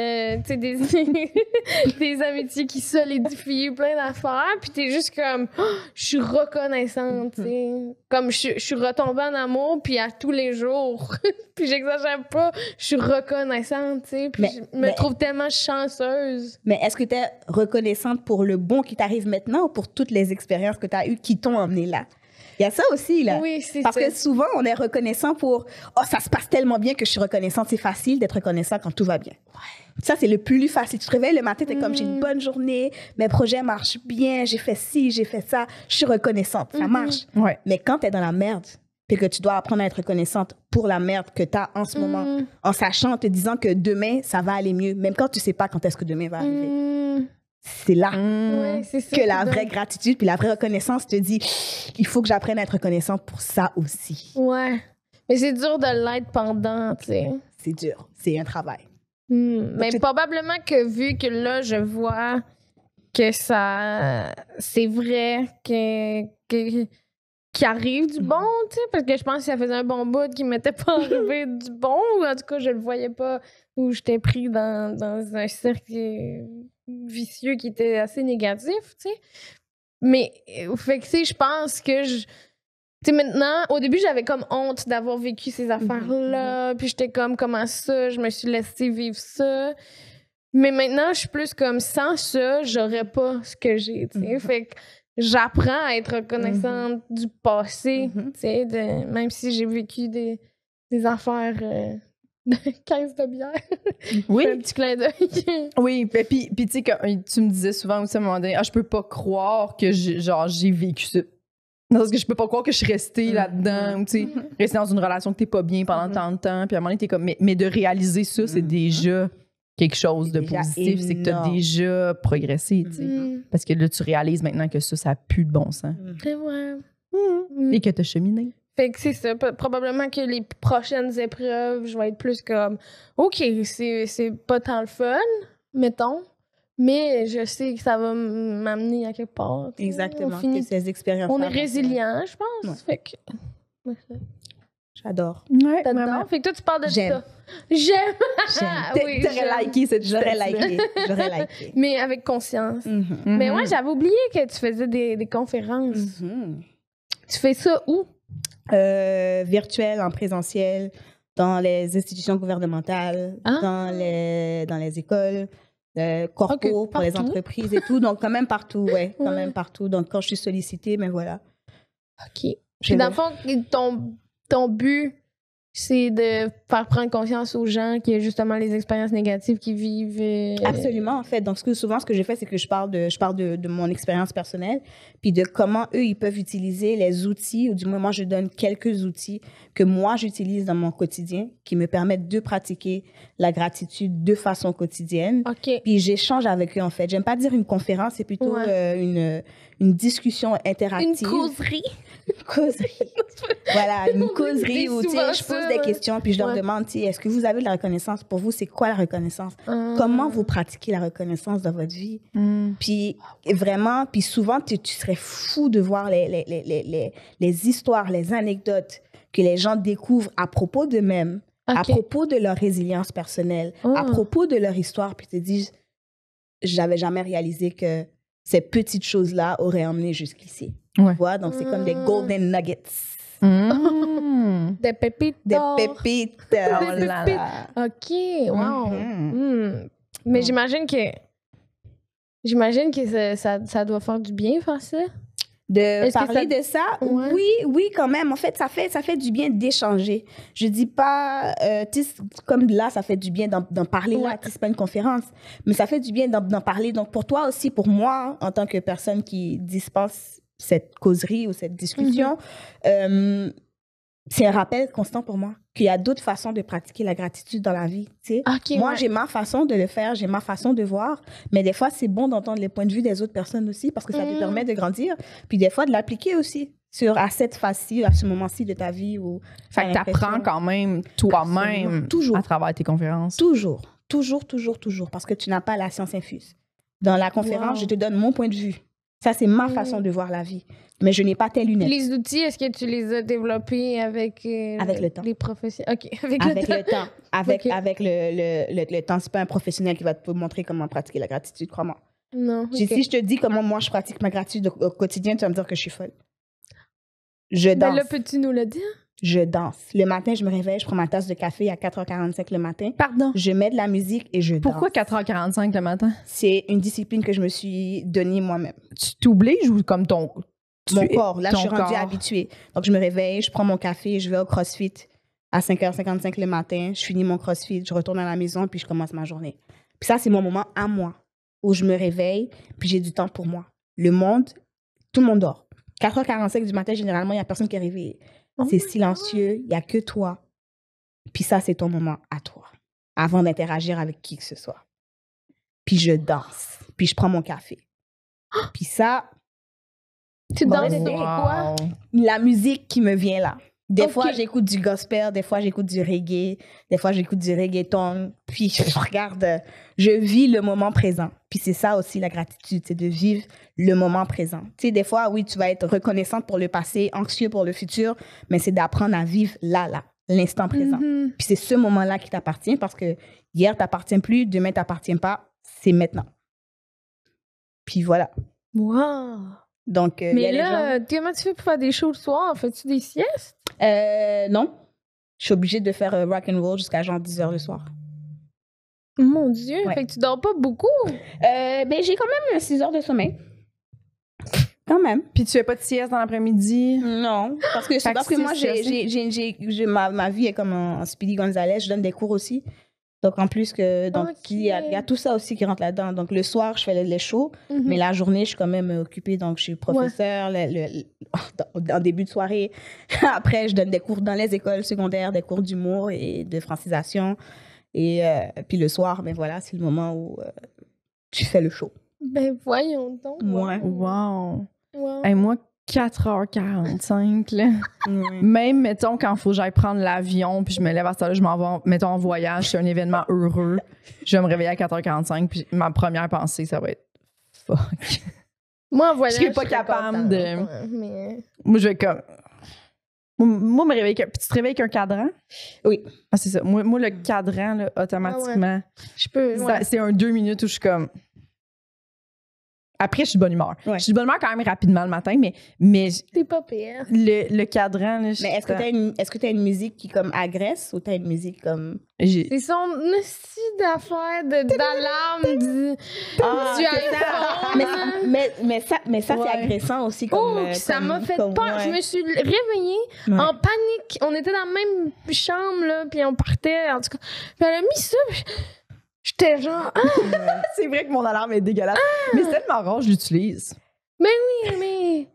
tu sais, des amitiés qui solidifient, plein d'affaires, puis t'es juste comme, je suis reconnaissante, tu sais. Comme je suis retombée en amour, puis à tous les jours, puis j'exagère pas, je suis reconnaissante, tu sais, puis je me trouve tellement chanceuse. Mais est-ce que t'es reconnaissante pour le bon qui t'arrive maintenant ou pour toutes les expériences que t'as eues qui t'ont emmené là? Il y a ça aussi, là. Oui, c'est Parce que souvent, on est reconnaissant pour « Oh, ça se passe tellement bien que je suis reconnaissante. » C'est facile d'être reconnaissant quand tout va bien. Ouais. Ça, c'est le plus facile. Tu te réveilles le matin, t'es comme « J'ai une bonne journée, mes projets marchent bien, j'ai fait ci, j'ai fait ça. Je suis reconnaissante. » Ça marche. Ouais. Mais quand t'es dans la merde, puis que tu dois apprendre à être reconnaissante pour la merde que t'as en ce moment, en sachant, en te disant que demain, ça va aller mieux, même quand tu sais pas quand est-ce que demain va arriver. C'est là que la vraie gratitude puis la vraie reconnaissance te dit il faut que j'apprenne à être reconnaissante pour ça aussi. Ouais. Mais c'est dur de l'être pendant, tu sais. C'est dur. C'est un travail. Mais probablement que vu que là, je vois que ça... C'est vrai qu'il arrive du bon, tu sais, parce que je pense que ça faisait un bon bout qu'il m'était pas arrivé du bon, ou en tout cas, je le voyais pas, ou j'étais pris dans un cercle vicieux qui était assez négatif, tu sais. Mais, fait que, tu sais, je pense que tu sais, maintenant, au début, j'avais comme honte d'avoir vécu ces affaires-là, puis j'étais comme, comment ça, je me suis laissée vivre ça. Mais maintenant, je suis plus comme, sans ça, j'aurais pas ce que j'ai, tu sais. Fait que j'apprends à être reconnaissante du passé, tu sais, même si j'ai vécu des affaires... 15 de bière. Oui. Un petit clin d'œil. Oui, puis tu sais, tu me disais souvent aussi à un moment donné, je peux pas croire que j'ai vécu ça. Parce que je peux pas croire que je suis restée là-dedans, ou tu sais, restée dans une relation que t'es pas bien pendant tant de temps, puis à un moment donné, t'es comme, mais de réaliser ça, c'est déjà quelque chose de positif, c'est que t'as déjà progressé, tu sais. Parce que là, tu réalises maintenant que ça a plus de bon sens. C'est vrai. Et que t'as cheminé. Fait que c'est ça. Probablement que les prochaines épreuves, je vais être plus comme OK, c'est pas tant le fun, mettons, mais je sais que ça va m'amener à quelque part. Exactement. Que ces expériences. On est résilient, je pense. Ouais. Fait que. J'adore. Ouais, T'adores? vraiment. Fait que toi, tu parles de J'aime. ça. J'aime. J'aime. T'aurais liké cette J'aurais statue-là. liké. J'aurais liké. Mais avec conscience. Mhm. Mais ouais, j'avais oublié que tu faisais des conférences. Mhm. Tu fais ça où? Virtuel, en présentiel, dans les institutions gouvernementales, Ah. dans les écoles, corpo Ok, pour les partout. entreprises et tout. Donc, quand même partout, ouais. Quand Ouais. même partout. Donc, quand je suis sollicitée, mais voilà. OK. Puis dans le fond, ton but, c'est de faire prendre conscience aux gens qu'il y a justement les expériences négatives qu'ils vivent. Absolument, en fait. Donc, souvent, ce que je fais, c'est que je parle de mon expérience personnelle, puis de comment eux, ils peuvent utiliser les outils, ou du moins, moi, je donne quelques outils que moi, j'utilise dans mon quotidien, qui me permettent de pratiquer la gratitude de façon quotidienne. OK. Puis j'échange avec eux, en fait. J'aime pas dire une conférence, c'est plutôt une discussion interactive. Une causerie. Une causerie. Voilà, une On causerie dit où, tu sais, souvent je pose ça, des ouais. questions, puis je leur Ouais. demande, tu sais, est-ce que vous avez de la reconnaissance? Pour vous, c'est quoi la reconnaissance? Comment vous pratiquez la reconnaissance dans votre vie? Mm. Puis vraiment, puis souvent, tu serais fou de voir les histoires, les anecdotes que les gens découvrent à propos d'eux-mêmes, à OK. propos de leur résilience personnelle, à propos de leur histoire, puis te disent, j'avais jamais réalisé que ces petites choses-là auraient emmené jusqu'ici. Ouais. Tu vois? Donc, c'est comme des golden nuggets, Mm. Des pépites des d'or. pépites. Oh Oh là là. OK. Wow. Mhm. Mais j'imagine que ça doit faire du bien faire ça. De Est-ce que parler de ça, Ouais. oui, quand même. En fait, ça fait du bien d'échanger. Je dis pas, tu sais, comme là, ça fait du bien d'en parler là. Ouais. Tu sais, c'est pas une conférence, mais ça fait du bien d'en parler. Donc, pour toi aussi, pour moi, en tant que personne qui dispense cette causerie ou cette discussion, c'est un rappel constant pour moi qu'il y a d'autres façons de pratiquer la gratitude dans la vie. Tu sais. OK. Moi, ouais. j'ai ma façon de le faire, j'ai ma façon de voir, mais des fois, c'est bon d'entendre les points de vue des autres personnes aussi parce que ça te permet de grandir, puis des fois de l'appliquer aussi à cette phase-ci, à ce moment-ci de ta vie. Où Fait que t'apprends quand même toi-même Absolument. Toujours. à travers tes conférences. Toujours, parce que tu n'as pas la science infuse. Dans la conférence, Wow. je te donne mon point de vue. Ça, c'est ma façon de voir la vie. Mais je n'ai pas tes lunettes. Les outils, est-ce que tu les as développés avec Le temps. les professionnels? OK. Avec Avec le temps. Avec Ok. le temps. C'est pas un professionnel qui va te montrer comment pratiquer la gratitude, crois-moi. Non. OK. Si je te dis comment moi je pratique ma gratitude au quotidien, tu vas me dire que je suis folle. Je Ben danse. là, peux-tu nous le dire? Je danse. Le matin, je me réveille, je prends ma tasse de café à 4h45 le matin. Pardon. Je mets de la musique et je danse. Pourquoi 4h45 le matin? C'est une discipline que je me suis donnée moi-même. Tu t'obliges ou comme ton... Mon tu- corps, là, je ton suis rendue corps. habituée. Donc, je me réveille, je prends mon café, je vais au CrossFit à 5h55 le matin. Je finis mon CrossFit, je retourne à la maison, puis je commence ma journée. Puis ça, c'est mon moment à moi, où je me réveille, puis j'ai du temps pour moi. Le monde, tout le monde dort. 4h45 du matin, généralement, il n'y a personne qui est réveillé. C'est silencieux, il n'y a que toi. Puis ça, c'est ton moment à toi, avant d'interagir avec qui que ce soit. Puis je danse, puis je prends mon café. Puis ça, Tu Bon, danses ben, sur quoi? la musique qui me vient là. Des Ok. fois, j'écoute du gospel, des fois, j'écoute du reggae, des fois, j'écoute du reggaeton. Puis, je regarde, je vis le moment présent. Puis, c'est ça aussi la gratitude, c'est de vivre le moment présent. Tu sais, des fois, oui, tu vas être reconnaissante pour le passé, anxieux pour le futur, mais c'est d'apprendre à vivre là, l'instant présent. Mhm. Puis, c'est ce moment-là qui t'appartient parce que hier, t'appartient plus, demain, t'appartient pas, c'est maintenant. Puis, voilà. Wow. Donc, il y a Mais les gens- là, comment tu fais pour faire des shows le soir? Fais-tu des siestes? Non. Je suis obligée de faire rock and roll jusqu'à genre 10h le soir. Mon Dieu, Ouais. fait que tu dors pas beaucoup. Ben, j'ai quand même 6 heures de sommeil. Quand même. Puis tu fais pas de sieste dans l'après-midi? Non. Parce que, Fait que moi, c'est ma vie est comme un Speedy Gonzalez. Je donne des cours aussi. Donc, en plus que. Donc, Ok. il y a tout ça aussi qui rentre là-dedans. Donc, le soir, je fais les shows. Mais la journée, je suis quand même occupée. Donc, je suis professeure en début de soirée. Après, je donne des cours dans les écoles secondaires, des cours d'humour et de francisation. Et puis le soir, ben voilà, c'est le moment où tu fais le show. Ben voyons donc. Ouais. Wow. Wow. Hey, moi, 4h45, là. Même, mettons, quand il faut que j'aille prendre l'avion, puis je me lève à cette heure-là, je m'en vais, mettons, en voyage, c'est un événement heureux. Je vais me réveiller à 4h45, puis ma première pensée, ça va être fuck. Moi, en voyage, Je serais pas serais capable contente, de- ouais, mais... Moi, je vais comme. Moi, me réveiller puis tu te réveilles avec un cadran? Oui. Ah, c'est ça. Moi, le cadran, là, automatiquement, Je peux. c'est un 2 minutes où je suis comme... Après, je suis de bonne humeur. Ouais. Je suis de bonne humeur quand même rapidement le matin, mais T'es pas pire. le cadran... Là, Mais est-ce que t'as une musique qui comme agresse ou t'as une musique comme... C'est son style d'affaire d'alarme du iPhone. Mais ça Ouais. c'est agressant aussi comme... Ça m'a fait comme- peur. ouais. Je me suis réveillée en panique. On était dans la même chambre, là, puis on partait, en tout cas. Puis elle a mis ça, puis j'étais genre... C'est vrai que mon alarme est dégueulasse. Mais c'est tellement rare, je l'utilise. mais...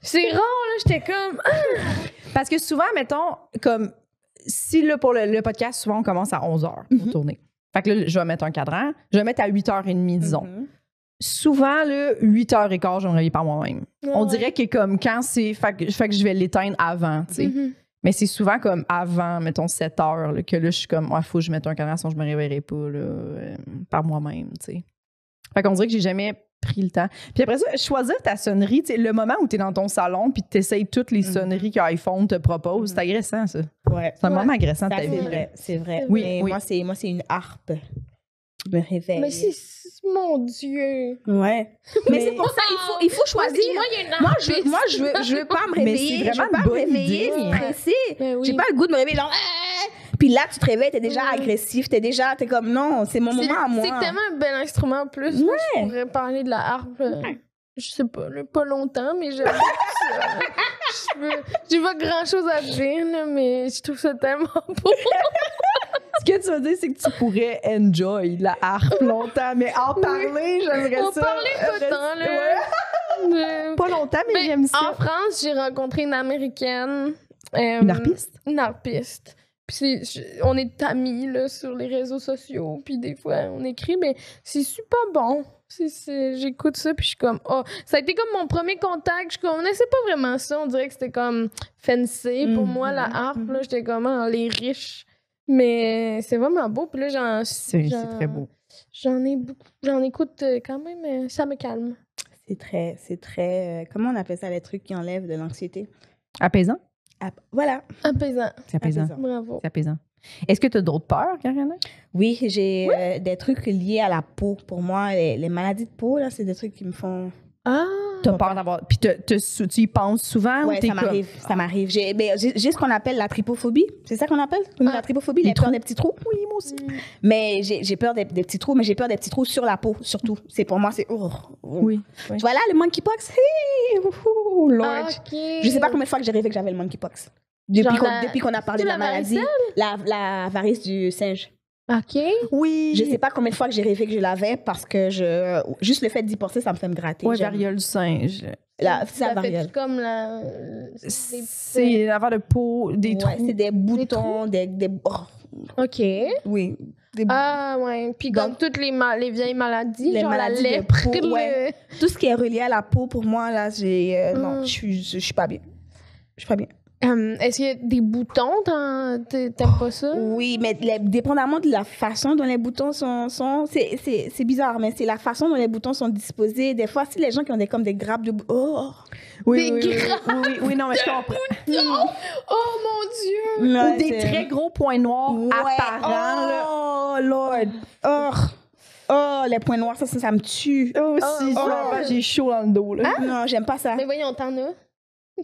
C'est rare, là, j'étais comme... Parce que souvent, mettons, comme si là, pour le podcast, souvent, on commence à 11h pour tourner. Fait que là, je vais mettre un cadran. Je vais mettre à 8h30, disons. Mhm. Souvent, là, 8h15, je vais me réveiller par moi-même. On dirait que comme quand c'est... Fait que je vais l'éteindre avant, tu sais. Mhm. Mais c'est souvent comme avant, mettons, 7h, là, que là, je suis comme, il faut que je mette un cadran, sinon je me réveillerai pas là, par moi-même, tu sais. Fait qu'on dirait que j'ai jamais pris le temps. Puis après ça, choisir ta sonnerie, tu sais, le moment où t'es dans ton salon puis t'essayes toutes les sonneries que iPhone te propose, c'est agressant, ça. Ouais. C'est un moment agressant de Ça, ta c'est vie. vrai, c'est vrai. Oui, Mais oui. moi, c'est une harpe. Je me réveille. Mais mon Dieu. Ouais. Mais c'est pour ça, il faut choisir. Moi, il y a une Moi, harpiste. je veux pas me Mais réveiller. c'est vraiment je veux pas une me bonne réveiller idée. stressée. Ben oui. J'ai pas le goût de me réveiller là. Puis là, tu te réveilles, t'es déjà Ouais. agressif, t'es comme non, c'est mon moment à moi. C'est tellement un bel instrument en plus. Moi, je pourrais parler de la harpe. Je sais pas, là, pas longtemps, mais j'aime ça. J'ai pas grand chose à dire, là, mais je trouve ça tellement beau. Ce que tu veux dire, c'est que tu pourrais enjoy la harpe longtemps, mais en parler, j'aimerais On ça. parlait pas tant, là. Ouais. Pas longtemps, mais Ben, j'aime ça. En France, j'ai rencontré une Américaine. Une harpiste? Une harpiste. Puis on est amis là, sur les réseaux sociaux, puis des fois on écrit, mais c'est super bon. J'écoute ça, puis je suis comme, oh, ça a été comme mon premier contact. Je connaissais pas vraiment ça. On dirait que c'était comme fancy pour moi, la harpe. Là, j'étais comme, ah, les riches. Mais c'est vraiment beau. Puis là, C'est très beau. J'en ai beaucoup. J'en écoute quand même. Ça me calme. C'est très, comment on appelle ça, les trucs qui enlèvent de l'anxiété? Apaisant? Voilà. Apaisant. C'est apaisant. Apaisant. Bravo. C'est apaisant. Est-ce que tu as d'autres peurs, Kariana? Oui, j'ai des trucs liés à la peau. Pour moi, les maladies de peau, là, c'est des trucs qui me font... Ah! T'as peur d'avoir. Puis tu y penses souvent ou Ouais, t'es ça m'arrive, ça m'arrive. J'ai ce qu'on appelle la trypophobie. C'est ça qu'on appelle? La trypophobie, les les peurs trous. des petits trous. Oui, moi aussi. Mais j'ai peur des petits trous, mais j'ai peur des petits trous sur la peau, surtout. C'est pour moi, c'est... Oui. Tu vois là, le monkeypox? Hey, Lord. Ok. Je sais pas combien de fois que j'ai rêvé que j'avais le monkeypox. Genre Depuis qu'on a parlé de la maladie. La varice du singe. Ok. Oui. Je sais pas combien de fois que j'ai rêvé que je l'avais parce que juste le fait d'y penser, ça me fait me gratter. Ouais, J'aime. variole du singe. C'est la Ça variole. fait comme la. C'est l'avant de peau, des Ouais, trous. c'est des boutons, des Ok. oui. Ah, ouais. Puis comme Donc, toutes les vieilles maladies, les genre maladies la de lèpre. peau, ouais. Tout ce qui est relié à la peau, pour moi, là, non, Mm. je suis pas bien. Je suis pas bien. Est-ce qu'il y a des boutons? T'aimes pas ça? Oui, mais dépendamment de la façon dont les boutons sont c'est bizarre, mais c'est la façon dont les boutons sont disposés. Des fois, si les gens qui ont comme des grappes de boutons, Oui, Des oui, non, mais je comprends. Oh mon Dieu! Ou des très gros points noirs apparents. là. Oh, Lord. Oh, les points noirs, ça me tue. Aussi, j'ai chaud dans le dos. Là. Non, j'aime pas ça. Mais voyons, t'en as?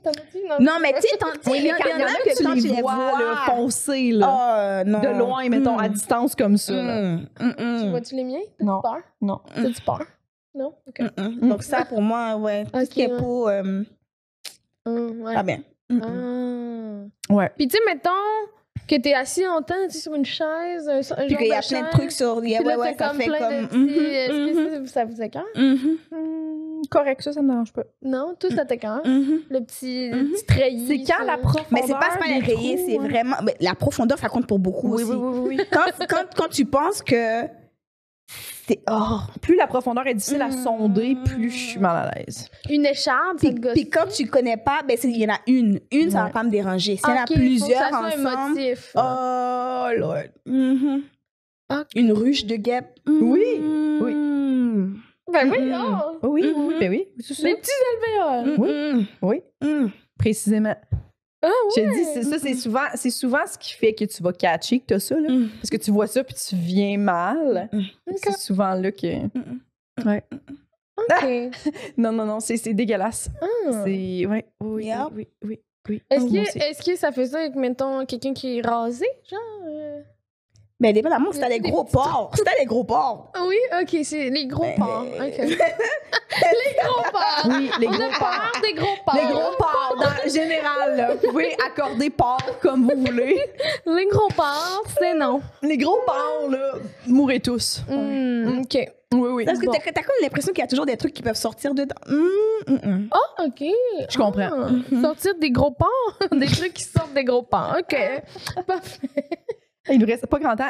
T'en as-tu? Non, mais tu sais, il y en a que quand tu les vois, là, foncés, là, non. de loin, mettons, à distance comme ça. là. Tu vois-tu les miens? T'as-tu Non. peur? Non. T'as-tu peur? Non? Ok. Donc ça, pour moi, ouais, tout ce qui est Ok, peau, Ouais. pas bien. Ah. Ouais. Puis tu sais, mettons que t'es assis longtemps tu sais, sur une chaise, un genre Puis qu'il y a de plein de chaise, trucs sur... puis là, Ouais, t'as ça fait plein comme... de petits... Est-ce que ça vous écoeure? Correct, ça me dérange pas. Non? Toi, ça t'écoeure? Le petit treillis. C'est quand la profondeur Mais c'est pas les des rayés, trous, c'est hein. vraiment... Mais la profondeur, ça compte pour beaucoup Oui, aussi. oui. Quand tu penses que... C'est... Oh. Plus la profondeur est difficile à sonder, plus je suis mal à l'aise. Une écharpe, ça te gosse. Puis quand tu connais pas, ben il y en a une. Une, ça va pas me déranger. S'il y en a Ok, plusieurs faut que ça soit ensemble... émotif. Oh, Lord. Ok. Une ruche de guêpes. Oui, oui. Ben oui, oh! Oui, ben oui, c'est ça. Les petits alvéoles. Oui, précisément. Ah Je ouais. te dis, c'est souvent ce qui fait que tu vas catcher que t'as ça, là. Parce que tu vois ça puis tu viens mal. C'est souvent là que... Ouais. OK. Non, c'est dégueulasse. Ah. C'est... Ouais, oui. Est-ce que ça fait ça avec, mettons, quelqu'un qui est rasé, genre? Mais dépendamment, si t'as des gros porcs. Si t'as des gros porcs. Ah oui, OK, c'est les gros porcs. OK. Les gros porcs. Oui, les On gros a porcs. peur des gros porcs. Les gros porcs, dans le général, là. Vous pouvez accorder porcs comme vous voulez. Les gros porcs, c'est non. Les gros porcs, là, mourrez tous. OK. Oui. Parce que Bon, t'as comme l'impression qu'il y a toujours des trucs qui peuvent sortir dedans. Ah, OK. je comprends. Sortir des gros porcs. Des trucs qui sortent des gros porcs. OK. Parfait. Il nous reste pas grand temps.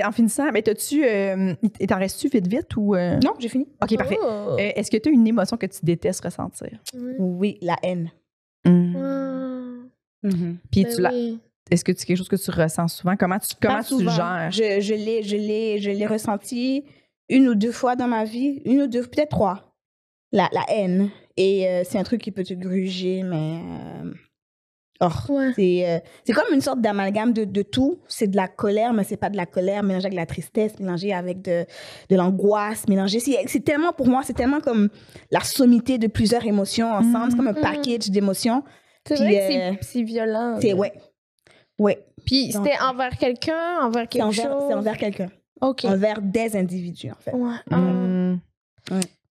En finissant, mais t'as-tu... il t'en reste-tu vite ou... Non, j'ai fini. OK, parfait. Oh. Est-ce que tu as une émotion que tu détestes ressentir? Oui, la haine. Puis Ben oui. est-ce que c'est quelque chose que tu ressens souvent? Comment tu gères? Je l'ai ressenti 1 ou 2 fois dans ma vie. 1 ou 2, peut-être 3. La haine. Et c'est un truc qui peut te gruger, mais... Ouais. c'est comme une sorte d'amalgame de tout. C'est de la colère, mais c'est pas de la colère mélangée avec de la tristesse, mélangée avec de l'angoisse, mélangée. C'est tellement, pour moi, c'est tellement comme la sommité de plusieurs émotions ensemble. C'est comme un package d'émotions. C'est Puis, vrai que c'est violent. C'est, ouais. Puis Donc, c'était envers quelqu'un, envers quelque chose? C'est envers quelqu'un. OK. Envers des individus, en fait. Ouais.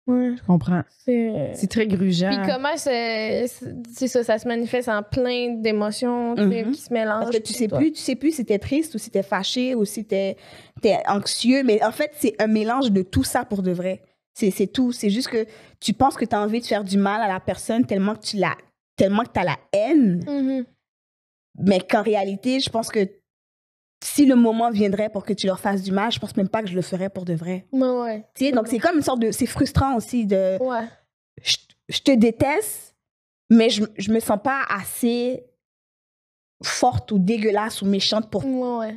Ouais. Je comprends. C'est C'est très grugeant. Puis comment c'est ça, ça se manifeste en plein d'émotions tu sais, qui se mélangent. Parce que tu sais plus si t'es triste ou si t'es fâché ou si t'es anxieux. Mais en fait, c'est un mélange de tout ça pour de vrai. C'est tout. C'est juste que tu penses que t'as envie de faire du mal à la personne tellement que t'as la haine. Mais qu'en réalité, je pense que si le moment viendrait pour que tu leur fasses du mal, je pense même pas que je le ferais pour de vrai. Ouais. Tu sais, donc c'est comme une sorte de... C'est frustrant aussi de... Ouais. Je te déteste, mais je me sens pas assez forte ou dégueulasse ou méchante pour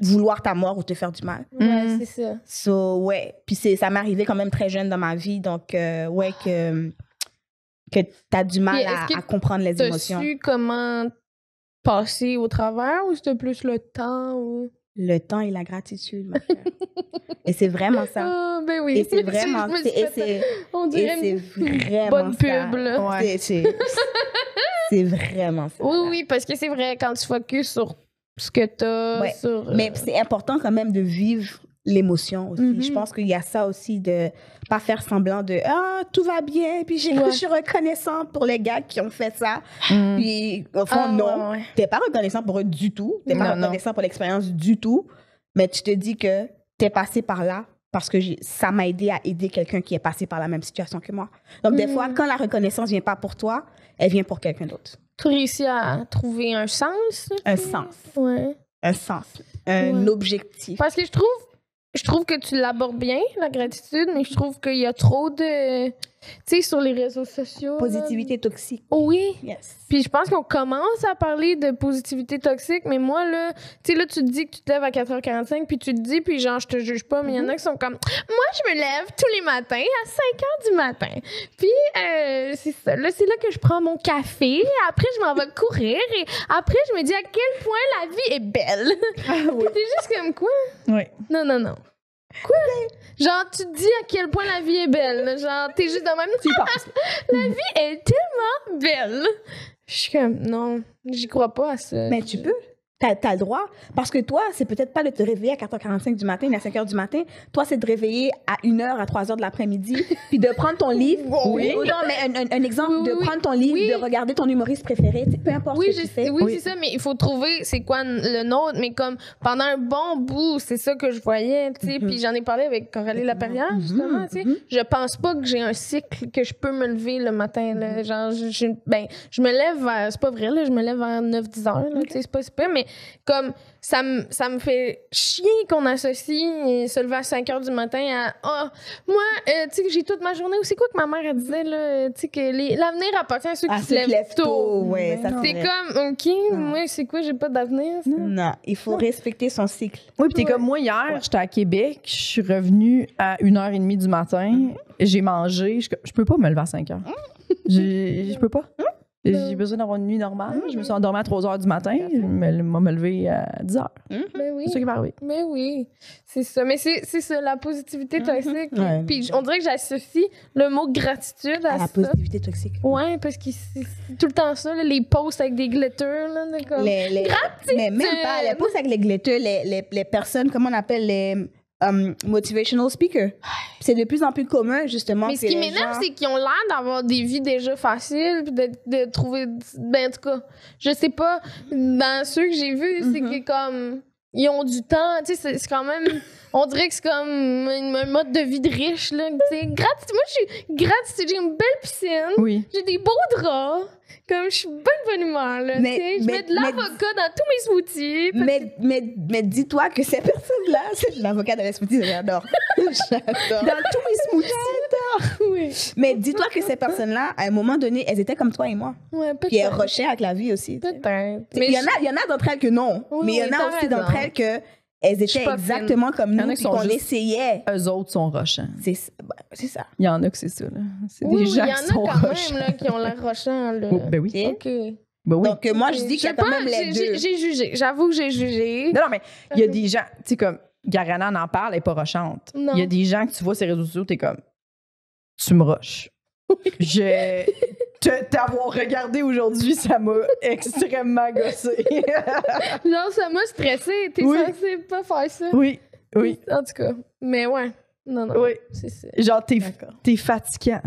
vouloir ta mort ou te faire du mal. Ouais, c'est ça. So, ouais. Puis ça m'est arrivé quand même très jeune dans ma vie, donc ouais, que t'as du mal à comprendre les émotions. T'as su comment passer au travers ou c'était plus le temps ou... Le temps et la gratitude, ma chère. Et c'est vraiment ça. Ah, ben oui. Et c'est vraiment... On dirait c'est vraiment bonne ça. pub, là. Ouais. C'est vraiment ça. Oui, parce que c'est vrai, quand tu focuses sur ce que t'as, Ouais. sur... Mais c'est important quand même de vivre l'émotion aussi. Je pense qu'il y a ça aussi de pas faire semblant de « Ah, tout va bien, puis je suis reconnaissante pour les gars qui ont fait ça. Puis au fond, non. Ouais. T'es pas reconnaissant pour eux du tout. T'es pas Non, reconnaissant pour l'expérience du tout. Mais tu te dis que t'es passé par là parce que ça m'a aidé à aider quelqu'un qui est passé par la même situation que moi. Donc des fois, quand la reconnaissance vient pas pour toi, elle vient pour quelqu'un d'autre. Tu réussis à trouver un sens? Un sens. Ouais. Un sens. Un objectif. Parce que je trouve que tu l'abordes bien, la gratitude, mais je trouve qu'il y a trop de... Tu sais, sur les réseaux sociaux... Positivité toxique. Oui. Yes. Puis je pense qu'on commence à parler de positivité toxique, mais moi, là, tu sais, là, tu te dis que tu te lèves à 4h45, puis tu te dis, puis genre, je te juge pas, mais il y en a qui sont comme, moi, je me lève tous les matins à 5h du matin. Puis, c'est ça. Là, c'est là que je prends mon café, après, je m'en vais courir, et après, je me dis à quel point la vie est belle. T'es juste comme quoi? Oui. Non. Quoi? Genre, tu te dis à quel point la vie est belle. Genre, t'es juste dans même... Tu y penses. La vie est tellement belle. Je suis comme, non, j'y crois pas à ça. Mais tu peux. T'as le droit. Parce que toi, c'est peut-être pas de te réveiller à 4h45 du matin, à 5h du matin. Toi, c'est de réveiller à 1h, à 3h de l'après-midi, puis de prendre ton livre. Oui. Ou non, mais un exemple, Oui, de oui. prendre ton livre, Oui. de regarder ton humoriste préféré, peu importe ce que tu fais. Oui, c'est ça, mais il faut trouver c'est quoi le nôtre. Mais comme pendant un bon bout, c'est ça que je voyais, tu sais. Puis j'en ai parlé avec Coralie Laperrière, justement, tu sais. Je pense pas que j'ai un cycle que je peux me lever le matin, là. Genre, je me lève vers, c'est pas vrai, là, je me lève vers 9-10 heures, là, tu sais, c'est pas super, mais comme ça me fait chier qu'on associe se lever à 5h du matin à moi, tu sais, que j'ai toute ma journée. Ou c'est quoi que ma mère elle disait, là, tu sais, que l'avenir appartient à ceux qui se lèvent tôt. Ouais, ça C'est comme, OK, moi, c'est quoi, j'ai pas d'avenir? Ça? Non, il faut respecter son cycle. Oui, puis t'es comme moi hier, j'étais à Québec, je suis revenue à 1h30 du matin, j'ai mangé, je peux pas me lever à 5h. Je peux pas. J'ai besoin d'avoir une nuit normale. Je me suis endormie à 3h du matin. Je me lever à 10h. Mais oui. C'est ça qui va arriver. Mais oui, c'est ça. Mais c'est ça, la positivité toxique. Puis on dirait que j'associe le mot gratitude à la ça. positivité toxique. Ouais, parce que c'est tout le temps ça, là, les posts avec des glitters. Là, comme... Mais même pas, les posts avec les glitters, les personnes, comment on appelle les motivational speakers. C'est de plus en plus commun, justement. Mais ce qui m'énerve, c'est qu'ils ont l'air d'avoir des vies déjà faciles, puis de trouver... Ben, en tout cas, je sais pas, dans ceux que j'ai vus, c'est que comme... Ils ont du temps, tu sais, c'est quand même... On dirait que c'est comme un mode de vie de riche, là. Tu sais, moi, je suis gratitude. J'ai une belle piscine. Oui. J'ai des beaux draps. Comme, je suis bonne humeur, là. Je mets de l'avocat dans tous mes smoothies. Mais dis-toi que ces personnes-là, c'est de l'avocat dans les smoothies, j'adore. J'adore. Dans tous mes smoothies. Oui. Mais dis-toi que ces personnes-là, à un moment donné, elles étaient comme toi et moi. Ouais, peut-être. Puis elles rushaient avec la vie aussi. Peut-être. Mais il y en a d'entre elles que non. Oui, mais il y en a aussi d'entre elles que elles étaient exactement comme nous, puis qu'on essayait. Eux autres sont rochants. C'est ça. Il y en a que c'est ça, là. C'est des gens qui sont rochants. Il y en a quand même là, qui ont l'air rochants, là. Oh, ben oui. OK. Ben oui. Donc, moi, je dis qu'il y a quand même les deux. J'ai jugé. J'avoue que j'ai jugé. Non, mais il y a des gens, tu sais, comme Gariana en parle, elle n'est pas rochante. Il y a des gens que tu vois sur les réseaux sociaux, t'es comme, tu me rushes. T'avoir regardé aujourd'hui, ça m'a extrêmement gossé. Genre, ça m'a stressée. T'es censé pas faire ça. Oui. En tout cas. Mais ouais. Non. Oui. C'est ça. Genre, t'es fatigant.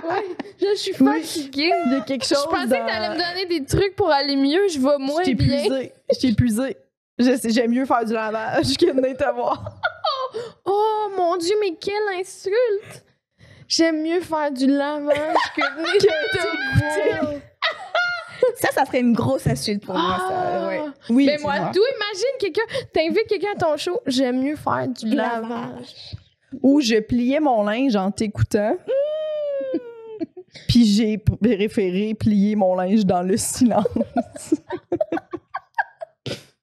Ouais. Je suis fatiguée. Il y a quelque chose. Je pensais que t'allais me donner des trucs pour aller mieux. Je vais moins bien. Je t'ai épuisé. J'aime mieux faire du lavage que de venir te voir. Oh mon Dieu, mais quelle insulte! J'aime mieux faire du lavage que venir te voir. Ça serait une grosse insulte pour moi, ça. Ouais. Oui, mais moi, toi, imagine t'invites quelqu'un à ton show, j'aime mieux faire du lavage. Ou je pliais mon linge en t'écoutant. Puis j'ai préféré plier mon linge dans le silence.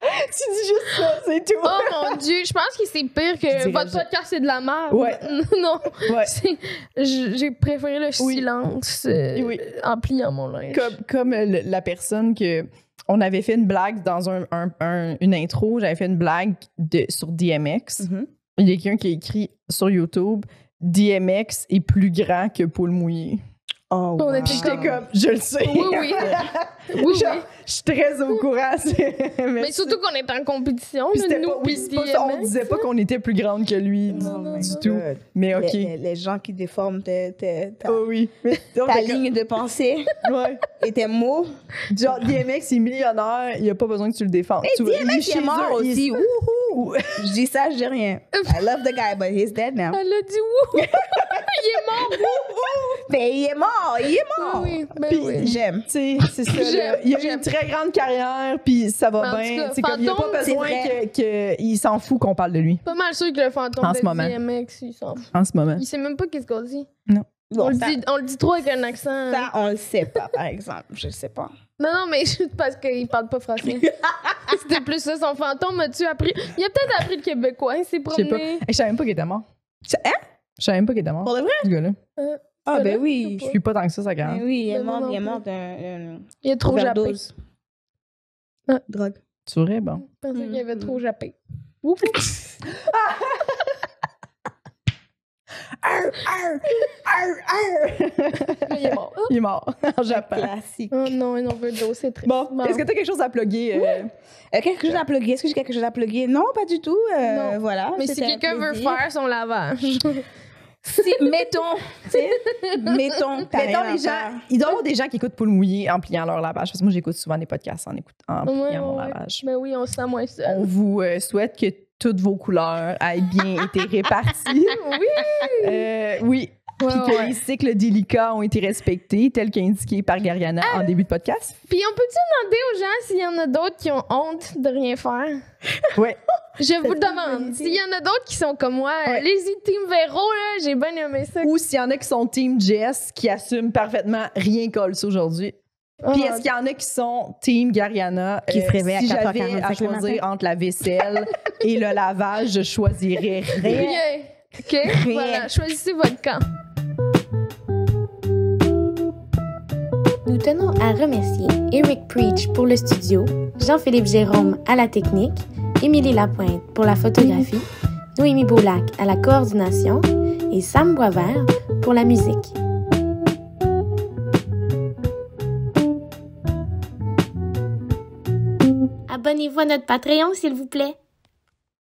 Tu dis juste ça, c'est tout. Oh mon Dieu, je pense que c'est pire que votre podcast, c'est de la merde. Ouais. Non. Ouais. J'ai préféré le silence en pliant mon linge. Comme la personne que... On avait fait une blague dans une intro, j'avais fait une blague sur DMX. Il y a quelqu'un qui a écrit sur YouTube « DMX est plus grand que Paul Mouillé ». Oh, wow. J'étais comme, je le sais. Oui. Je suis très au courant. Mais surtout qu'on est en compétition. On disait pas qu'on était plus grande que lui du tout. Mais OK. Les gens qui déforment ta ligne de pensée et tes mots. Genre, DMX est millionnaire, il n'y a pas besoin que tu le défendes. Et DMX est mort aussi. Je dis ça, je dis rien. I love the guy, but he's dead now. Elle a dit wouhou. Il est mort. Mais il est mort. Oui, puis, j'aime. C'est ça. Il a une très grande carrière, puis ça va bien. Il n'y a pas besoin qu'il s'en fout qu'on parle de lui. Pas mal sûr que le fantôme de DMX, il s'en fout. En ce moment. Il sait même pas qu'est-ce qu'on dit. Non. On le dit trop avec un accent. Ça, on le sait pas, par exemple. Je le sais pas. Non, mais juste parce qu'il parle pas français. C'était plus ça, son fantôme. As-tu appris? Il a peut-être appris le québécois, il s'est promené. Je savais même pas qu'il était mort. Hein? Je savais même pas qu'il était mort. Pour de vrai? Ce gars-là. Ben oui. Je suis pas tant que ça garde. Ben oui, il est mort d'un... Il a trop jappé. Drogue. Tu vrai, bon. Je pensais qu'il avait trop jappé. Il est mort. Il est mort. En Japon. Classique. Oh non, il en veut d'eau, c'est triste. Bon, est-ce que tu as quelque chose à plugger? Quelque chose à plugger? Est-ce que j'ai quelque chose à plugger? Non, pas du tout. Non. Voilà. Mais si quelqu'un veut faire son lavage. Mettons, les gens, il doit y avoir des gens qui écoutent Paul Mouillé en pliant leur lavage. Parce que moi, j'écoute souvent des podcasts en pliant mon lavage. Ben oui, on se sent moins seul. On vous souhaite que toutes vos couleurs aient bien été réparties. Oui. Puis que les cycles délicats ont été respectés, tels qu'indiqués par Gariana en début de podcast. Puis on peut-tu demander aux gens s'il y en a d'autres qui ont honte de rien faire? Oui. Je vous le demande. S'il y en a d'autres qui sont comme moi, les Team Véro, là, j'ai bien aimé ça. Ou s'il y en a qui sont Team Jess, qui assument parfaitement rien colle ça aujourd'hui. Puis est-ce qu'il y en a qui sont Team Gariana? Qui se réveillent si à 4h45 j'avais à choisir entre la vaisselle et le lavage, je choisirais rien. OK? Voilà, choisissez votre camp. Nous tenons à remercier Eric Preach pour le studio, Jean-Philippe Jérôme à la technique, Émilie Lapointe pour la photographie, Noémie Boulac à la coordination et Sam Boisvert pour la musique. Abonnez-vous à notre Patreon, s'il vous plaît.